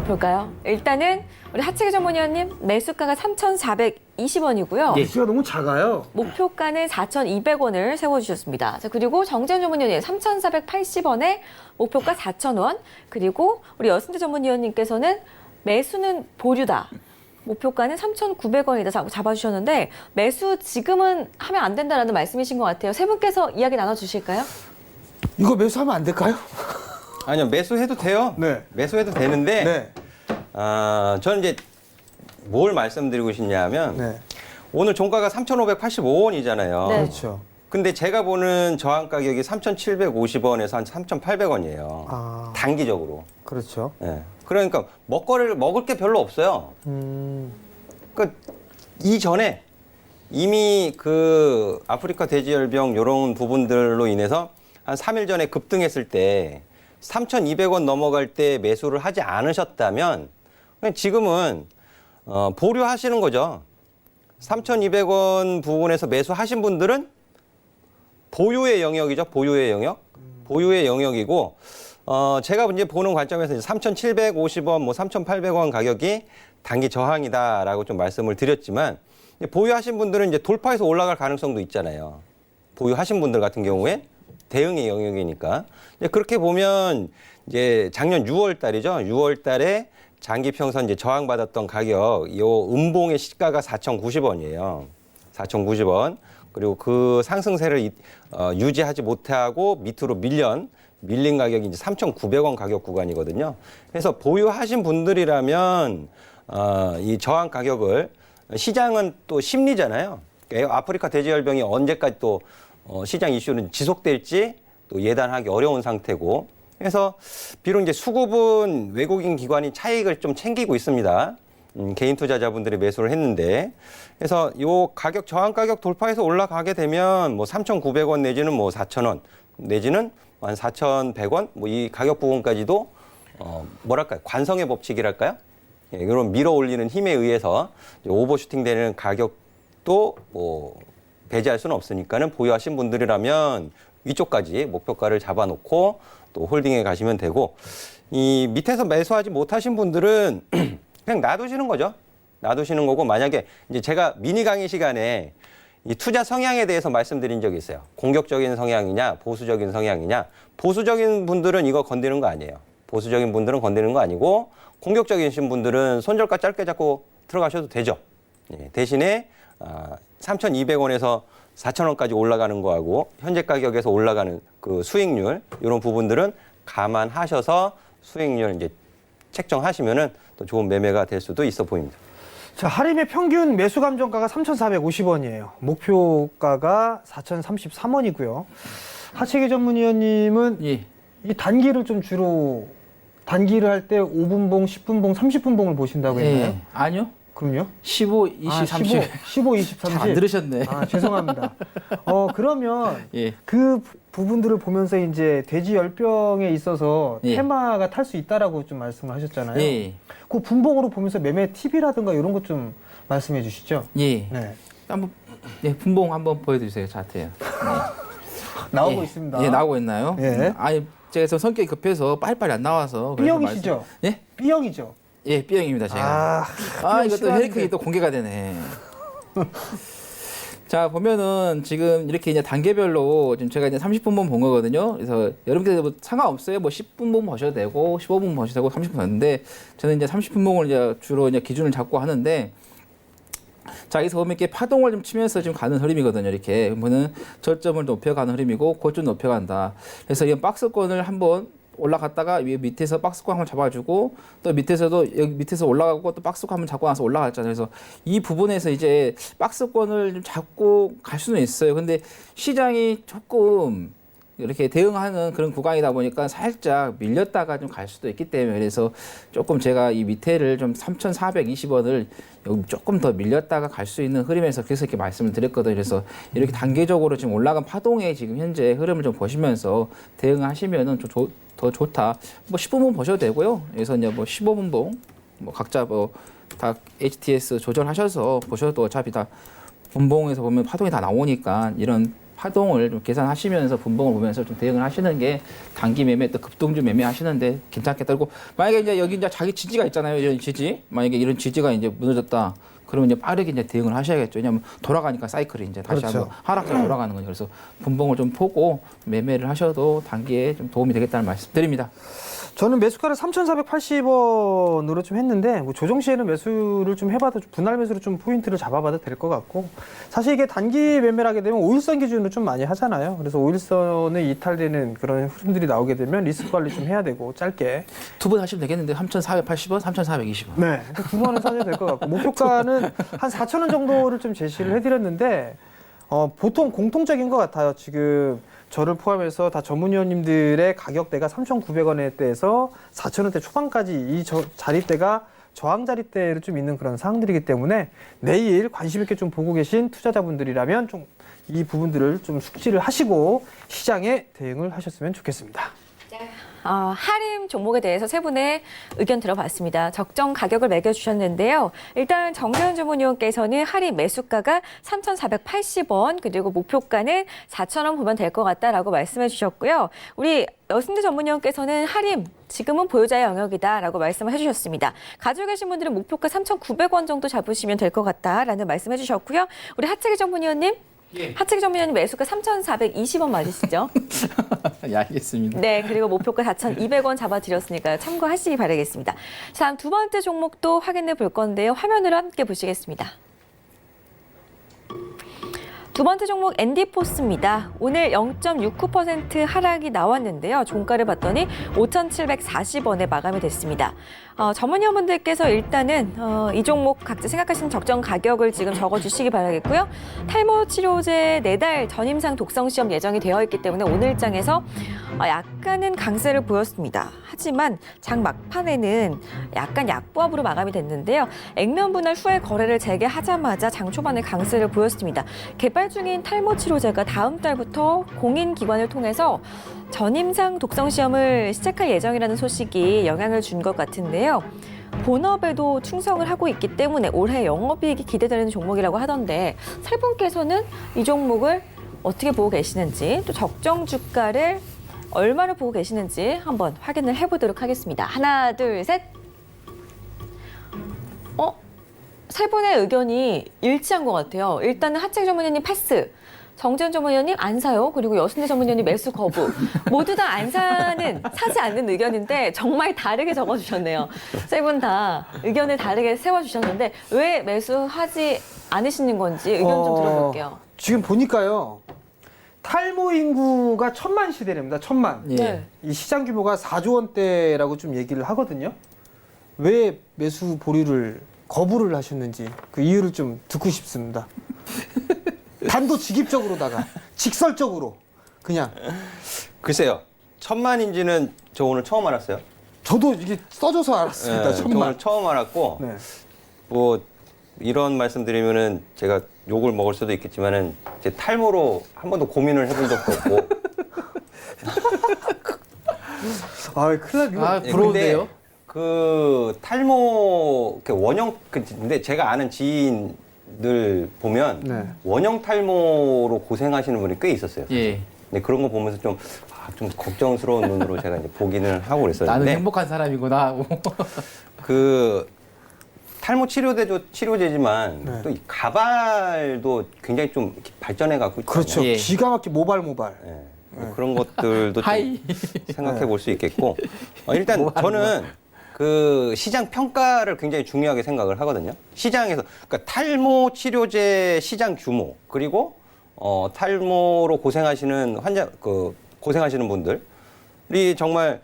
볼까요? 일단은 우리 하채기 전문위원님 매수가가 3,420원이고요. 이슈가 너무 작아요. 목표가는 4,200원을 세워주셨습니다. 자, 그리고 정재현 전문위원님 3,480원에 목표가 4,000원. 그리고 우리 여순재 전문위원님께서는 매수는 보류다. 목표가는 3,900원이다 잡아주셨는데 매수 지금은 하면 안 된다라는 말씀이신 것 같아요. 세 분께서 이야기 나눠주실까요? 이거 매수하면 안 될까요? 아니요, 매수해도 돼요. 네. 매수해도 되는데 네. 저는 이제 뭘 말씀드리고 싶냐면 네. 오늘 종가가 3,585원이잖아요. 네. 그렇죠. 근데 제가 보는 저항 가격이 3,750원에서 한 3,800원이에요. 아. 단기적으로. 그렇죠. 예. 그러니까 먹거리를 먹을 게 별로 없어요. 그러니까 이전에 이미 그 아프리카 돼지열병 이런 부분들로 인해서 한 3일 전에 급등했을 때 3,200원 넘어갈 때 매수를 하지 않으셨다면 그냥 지금은 보류하시는 거죠. 3,200원 부분에서 매수하신 분들은 보유의 영역이죠. 보유의 영역. 보유의 영역이고 제가 이제 보는 관점에서 3,750원, 뭐 3,800원 가격이 단기 저항이다라고 좀 말씀을 드렸지만 보유하신 분들은 이제 돌파해서 올라갈 가능성도 있잖아요. 보유하신 분들 같은 경우에 대응의 영역이니까 이제 그렇게 보면 이제 작년 6월 달이죠. 6월 달에 장기 평선 이제 저항받았던 가격, 요 음봉의 시가가 4,090원이에요. 4,090원. 그리고 그 상승세를 유지하지 못하고 밑으로 밀린 가격이 이제 3,900원 가격 구간이거든요. 그래서 보유하신 분들이라면 이 저항 가격을 시장은 또 심리잖아요. 그러니까 아프리카 돼지열병이 언제까지 또 시장 이슈는 지속될지 또 예단하기 어려운 상태고. 그래서 비록 이제 수급은 외국인 기관이 차익을 좀 챙기고 있습니다. 개인 투자자분들이 매수를 했는데, 그래서 요 가격 저항 가격 돌파해서 올라가게 되면 뭐 3,900원 내지는 뭐 4,000원 내지는 한 4,100원 뭐 이 가격 부분까지도 뭐랄까요, 관성의 법칙이랄까요? 예, 이런 밀어 올리는 힘에 의해서 오버슈팅 되는 가격도 뭐 배제할 수는 없으니까는 보유하신 분들이라면 위쪽까지 목표가를 잡아놓고 또 홀딩해 가시면 되고, 이 밑에서 매수하지 못하신 분들은 그냥 놔두시는 거죠. 놔두시는 거고, 만약에 이제 제가 미니 강의 시간에 이 투자 성향에 대해서 말씀드린 적이 있어요. 공격적인 성향이냐, 보수적인 성향이냐. 보수적인 분들은 이거 건드는 거 아니에요. 보수적인 분들은 건드는 거 아니고, 공격적이신 분들은 손절가 짧게 잡고 들어가셔도 되죠. 예, 대신에 3,200원에서 4,000원까지 올라가는 거하고 현재 가격에서 올라가는 그 수익률, 이런 부분들은 감안하셔서 수익률 이제 책정하시면은 또 좋은 매매가 될 수도 있어 보입니다. 자, 하림의 평균 매수 감정가가 3,450원이에요. 목표가가 4,033원이고요. 하채기 전문위원님은 예. 이 단기를 좀 주로 단기를 할 때 5분봉, 10분봉, 30분봉을 보신다고 했나요? 예. 아니요. 그럼요? 15, 20, 30. 15, 20, 30. 잘 안 들으셨네. 아, 죄송합니다. 그러면 예. 그 부분들을 보면서 이제 돼지 열병에 있어서 예. 테마가 탈 수 있다라고 좀 말씀을 하셨잖아요. 예. 그 분봉으로 보면서 매매 팁이라든가 이런 것 좀 말씀해 주시죠. 예. 네. 한번 예, 분봉 한번 보여주세요. 차트요. 나오고 예. 있습니다. 예, 나오고 있나요? 예. 아니, 제가 좀 성격이 급해서 빨리빨리 안 나와서. 그래서 B형이시죠? 말씀- 예? B형이죠? 예, B형입니다, 제가. 이것도 싫어하는데. 혈액형이 또 공개가 되네. 자, 보면은 지금 이렇게 이제 단계별로 지금 제가 이제 30분만 본 거거든요. 그래서 여러분들 뭐 상관없어요. 뭐 10분봉 보셔도 되고, 15분 보셔도 되고, 30분 봤는데 저는 이제 30분봉을 이제 주로 이제 기준을 잡고 하는데, 자, 여기서 보면 이렇게 파동을 좀 치면서 지금 가는 흐름이거든요. 이렇게 보면은 저점을 높여가는 흐름이고, 고점 높여간다. 그래서 이 박스권을 한번 올라갔다가 위에 밑에서 박스권 한번 잡아주고, 또 밑에서도 여기 밑에서 올라가고 또 박스권 한번 잡고 나서 올라갔잖아요. 그래서 이 부분에서 이제 박스권을 좀 잡고 갈 수는 있어요. 근데 시장이 조금 이렇게 대응하는 그런 구간이다 보니까 살짝 밀렸다가 좀 갈 수도 있기 때문에, 그래서 조금 제가 이 밑에를 좀 3,420원을 여기 조금 더 밀렸다가 갈 수 있는 흐름에서 그래서 이렇게 말씀을 드렸거든요. 그래서 이렇게 단계적으로 지금 올라간 파동의 지금 현재 흐름을 좀 보시면서 대응하시면은 좀 더 좋다. 뭐 10분봉 보셔도 되고요. 그래서 이제 뭐 15분봉 뭐 각자 뭐 다 HTS 조절하셔서 보셔도 어차피 다 분봉에서 보면 파동이 다 나오니까 이런 파동을 좀 계산하시면서 분봉을 보면서 좀 대응을 하시는 게 단기 매매 또 급등주 매매 하시는데 괜찮겠다. 그리고 만약에 이제 여기 이제 자기 지지가 있잖아요. 이런 지지. 만약에 이런 지지가 이제 무너졌다. 그러면 이제 빠르게 이제 대응을 하셔야겠죠. 왜냐하면 돌아가니까 사이클이 이제 다시 그렇죠. 한번 하락해 돌아가는 거죠. 그래서 분봉을 좀 보고 매매를 하셔도 단기에 좀 도움이 되겠다는 말씀드립니다. 저는 매수가를 3,480원으로 좀 했는데, 뭐 조정 시에는 매수를 좀 해봐도 분할 매수로 좀 포인트를 잡아봐도 될 것 같고, 사실 이게 단기 매매를 하게 되면 5일선 기준으로 좀 많이 하잖아요. 그래서 5일선에 이탈되는 그런 흐름들이 나오게 되면 리스크 관리 좀 해야 되고, 짧게. 두 번 하시면 되겠는데 3,480원, 3,420원. 네. 두 번은 사셔야 될 것 같고, 목표가는 한 4,000원 정도를 좀 제시를 해드렸는데, 보통 공통적인 것 같아요. 지금 저를 포함해서 다 전문위원님들의 가격대가 3,900원대에서 4,000원대 초반까지 이 자릿대가 저항 자릿대를 좀 있는 그런 사항들이기 때문에 내일 관심 있게 좀 보고 계신 투자자분들이라면 좀 이 부분들을 좀 숙지를 하시고 시장에 대응을 하셨으면 좋겠습니다. 하림 종목에 대해서 세 분의 의견 들어봤습니다. 적정 가격을 매겨주셨는데요. 일단 정재훈 주문위원께서는 하림 매수가가 3,480원 그리고 목표가는 4,000원 보면 될 것 같다라고 말씀해 주셨고요. 우리 여승대 전문위원께서는 하림 지금은 보유자의 영역이다라고 말씀을 해주셨습니다. 가지고 계신 분들은 목표가 3,900원 정도 잡으시면 될 것 같다라는 말씀해 주셨고요. 우리 하채기 전문위원님. 예. 하채기 전문위원님 매수가 3,420원 맞으시죠? 예, 알겠습니다. 네, 그리고 목표가 4,200원 잡아드렸으니까 참고하시기 바라겠습니다. 자, 두 번째 종목도 확인해 볼 건데요. 화면으로 함께 보시겠습니다. 두 번째 종목 엔디포스입니다. 오늘 0.69% 하락이 나왔는데요. 종가를 봤더니 5,740원에 마감이 됐습니다. 전문위원분들께서 일단은 이 종목 각자 생각하시는 적정 가격을 지금 적어주시기 바라겠고요. 탈모 치료제 4달 전임상 독성 시험 예정이 되어 있기 때문에 오늘장에서 약간은 강세를 보였습니다. 하지만 장 막판에는 약간 약보합으로 마감이 됐는데요. 액면 분할 후에 거래를 재개하자마자 장 초반에 강세를 보였습니다. 개발 중인 탈모 치료제가 다음 달부터 공인기관을 통해서 전임상 독성 시험을 시작할 예정이라는 소식이 영향을 준 것 같은데요. 본업에도 충성을 하고 있기 때문에 올해 영업이익이 기대되는 종목이라고 하던데 세 분께서는 이 종목을 어떻게 보고 계시는지 또 적정 주가를 얼마를 보고 계시는지 한번 확인을 해보도록 하겠습니다. 하나, 둘, 셋. 세 분의 의견이 일치한 것 같아요. 일단은 하채기 전문위원님 패스. 정재훈 전문위원님 안 사요. 그리고 여순대 전문위원님 매수 거부. 모두 다 안 사지 않는 의견인데 정말 다르게 적어주셨네요. 세 분 다 의견을 다르게 세워주셨는데 왜 매수하지 않으시는 건지 의견 좀 들어볼게요. 지금 보니까요. 탈모 인구가 1,000만 시대랍니다. 1,000만. 예. 네. 이 시장 규모가 4조 원대라고 좀 얘기를 하거든요. 왜 매수 보류를 거부를 하셨는지 그 이유를 좀 듣고 싶습니다. 단도직입적으로다가 직설적으로 그냥. 글쎄요. 1,000만인지는 저 오늘 처음 알았어요. 저도 이게 써줘서 알았습니다. 네, 저 1,000만. 오늘 처음 알았고 네. 뭐 이런 말씀 드리면은 제가 욕을 먹을 수도 있겠지만은 제 탈모로 한 번도 고민을 해본 적도 없고. 아, 큰일 났네. 아, 예, 부러운데요? 근데 그 탈모 원형 근데 제가 아는 지인들 보면 네. 원형 탈모로 고생하시는 분이 꽤 있었어요. 예. 근데 그런 거 보면서 좀 걱정스러운 눈으로 제가 이제 보기는 하고 나는 그랬었는데 행복한 사람이구나 하고. 그 탈모 치료제지만 네. 또 이 가발도 굉장히 좀 이렇게 발전해 갖고 있거든요. 그렇죠. 예. 기가 막히게 모발. 예. 그런 것들도 좀 하이. 생각해 볼 수 있겠고 일단 저는 그 시장 평가를 굉장히 중요하게 생각을 하거든요. 시장에서 그러니까 탈모 치료제 시장 규모 그리고 탈모로 고생하시는 고생하시는 분들이 정말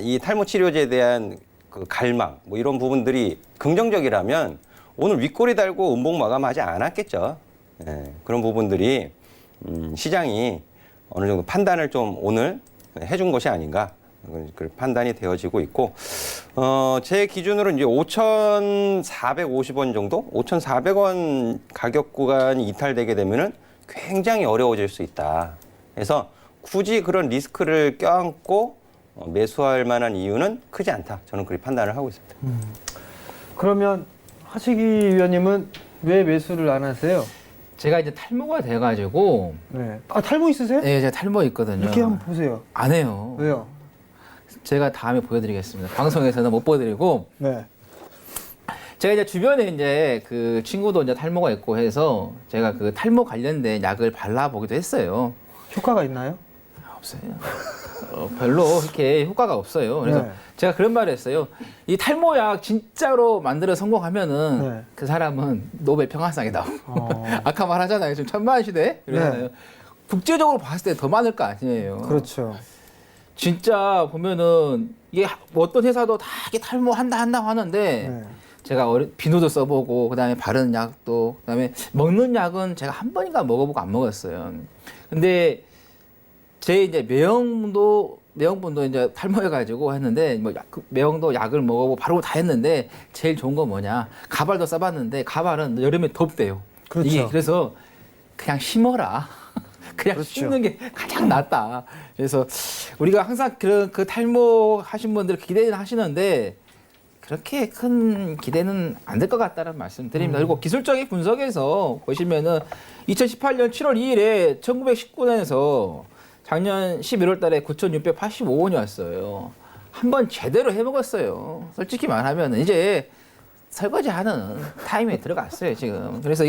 이 탈모 치료제에 대한 그 갈망 뭐 이런 부분들이 긍정적이라면 오늘 윗꼬리 달고 음봉 마감하지 않았겠죠. 예, 그런 부분들이 시장이 어느 정도 판단을 좀 오늘 해준 것이 아닌가. 그 판단이 되어지고 있고, 제 기준으로 이제 5,450원 정도? 5,400원 가격 구간이 이탈되게 되면은 굉장히 어려워질 수 있다. 그래서 굳이 그런 리스크를 껴안고 매수할 만한 이유는 크지 않다. 저는 그렇게 판단을 하고 있습니다. 그러면 하채기 위원님은 왜 매수를 안 하세요? 제가 이제 탈모가 돼가지고. 네. 아, 탈모 있으세요? 예, 제가 탈모 있거든요. 이렇게 한번 보세요. 안 해요. 왜요? 제가 다음에 보여드리겠습니다. 방송에서는 못 보여드리고. 네. 제가 이제 주변에 이제 그 친구도 이제 탈모가 있고 해서 제가 그 탈모 관련된 약을 발라보기도 했어요. 효과가 있나요? 없어요. 별로 이렇게 효과가 없어요. 그래서 네. 제가 그런 말을 했어요. 이 탈모약 진짜로 만들어 성공하면은 네. 그 사람은 노벨 평화상이 나오고. 어. 아까 말하잖아요. 지금 1,000만 시대 그러잖아요. 네. 국제적으로 봤을 때 더 많을 거 아니에요. 그렇죠. 진짜 보면은 이게 뭐 어떤 회사도 다 이게 탈모한다 하는데 네. 제가 비누도 써보고 그다음에 바르는 약도 그다음에 먹는 약은 제가 한 번인가 먹어보고 안 먹었어요. 근데 제 이제 매형분도 이제 탈모해가지고 했는데 뭐 매형도 약을 먹어보고 바르고 다 했는데 제일 좋은 건 뭐냐? 가발도 써봤는데 가발은 여름에 덥대요. 그렇죠. 이게 그래서 그냥 심어라. 그냥 그렇죠. 심는 게 가장 낫다. 그래서 우리가 항상 그 탈모 하신 분들 기대는 하시는데 그렇게 큰 기대는 안 될 것 같다는 말씀 드립니다. 그리고 기술적인 분석에서 보시면은 2018년 7월 2일에 1919년에서 작년 11월 달에 9,685원이 왔어요. 한번 제대로 해먹었어요. 솔직히 말하면 이제 설거지하는 타임에 들어갔어요, 지금. 그래서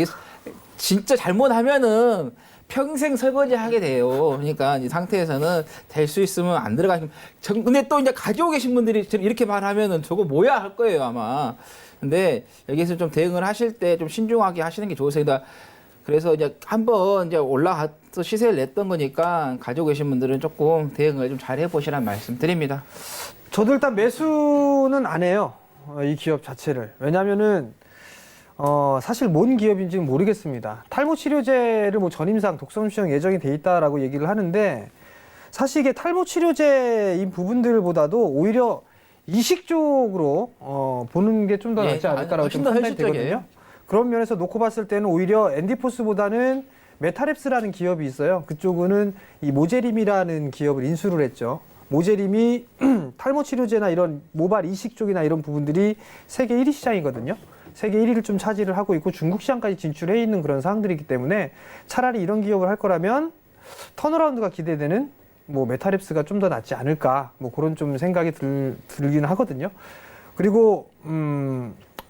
진짜 잘못하면은 평생 설거지 하게 돼요. 그러니까 이 상태에서는 될 수 있으면 안 들어가시면. 근데 또 이제 가지고 계신 분들이 이렇게 말하면은 저거 뭐야 할 거예요, 아마. 근데 여기서 좀 대응을 하실 때 좀 신중하게 하시는 게 좋으세요. 그래서 이제 한번 이제 올라가서 시세를 냈던 거니까 가지고 계신 분들은 조금 대응을 좀 잘 해보시라는 말씀 드립니다. 저도 일단 매수는 안 해요. 이 기업 자체를. 왜냐면은 사실 뭔 기업인지는 모르겠습니다. 탈모 치료제를 뭐 전임상 독점 시행 예정이 돼 있다라고 얘기를 하는데 사실 이게 탈모 치료제인 부분들보다도 오히려 이식 쪽으로 보는 게 좀 더 예, 낫지 않을까라고 훨씬 좀 더 판단이 현실적이에요. 되거든요. 그런 면에서 놓고 봤을 때는 오히려 엔디포스보다는 메타랩스라는 기업이 있어요. 그쪽은 이 모제림이라는 기업을 인수를 했죠. 모제림이 탈모 치료제나 이런 모발 이식 쪽이나 이런 부분들이 세계 1위 시장이거든요. 세계 1위를 좀 차지를 하고 있고 중국 시장까지 진출해 있는 그런 상황들이기 때문에 차라리 이런 기업을 할 거라면 턴어라운드가 기대되는 뭐 메타랩스가 좀 더 낫지 않을까 뭐 그런 좀 생각이 들기는 하거든요. 그리고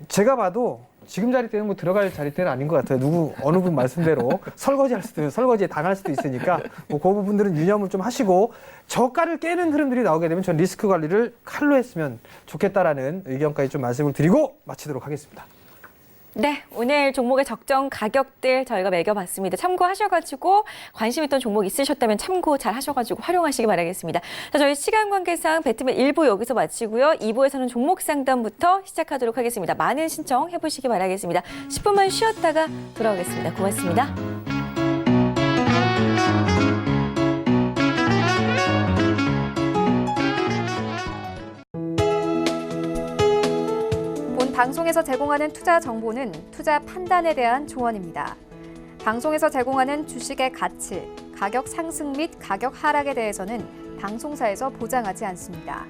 제가 봐도 지금 자리 때는 뭐 들어갈 자리 때는 아닌 것 같아요. 어느 분 말씀대로 설거지에 당할 수도 있으니까 뭐 그 부분들은 유념을 좀 하시고 저가를 깨는 흐름들이 나오게 되면 전 리스크 관리를 칼로 했으면 좋겠다라는 의견까지 좀 말씀을 드리고 마치도록 하겠습니다. 네, 오늘 종목의 적정 가격들 저희가 매겨봤습니다. 참고하셔가지고 관심 있던 종목 있으셨다면 참고 잘 하셔가지고 활용하시기 바라겠습니다. 자, 저희 시간 관계상 배트맨 1부 여기서 마치고요. 2부에서는 종목 상담부터 시작하도록 하겠습니다. 많은 신청 해보시기 바라겠습니다. 10분만 쉬었다가 돌아오겠습니다. 고맙습니다. 본 방송에서 제공하는 투자 정보는 투자 판단에 대한 조언입니다. 방송에서 제공하는 주식의 가치, 가격 상승 및 가격 하락에 대해서는 방송사에서 보장하지 않습니다.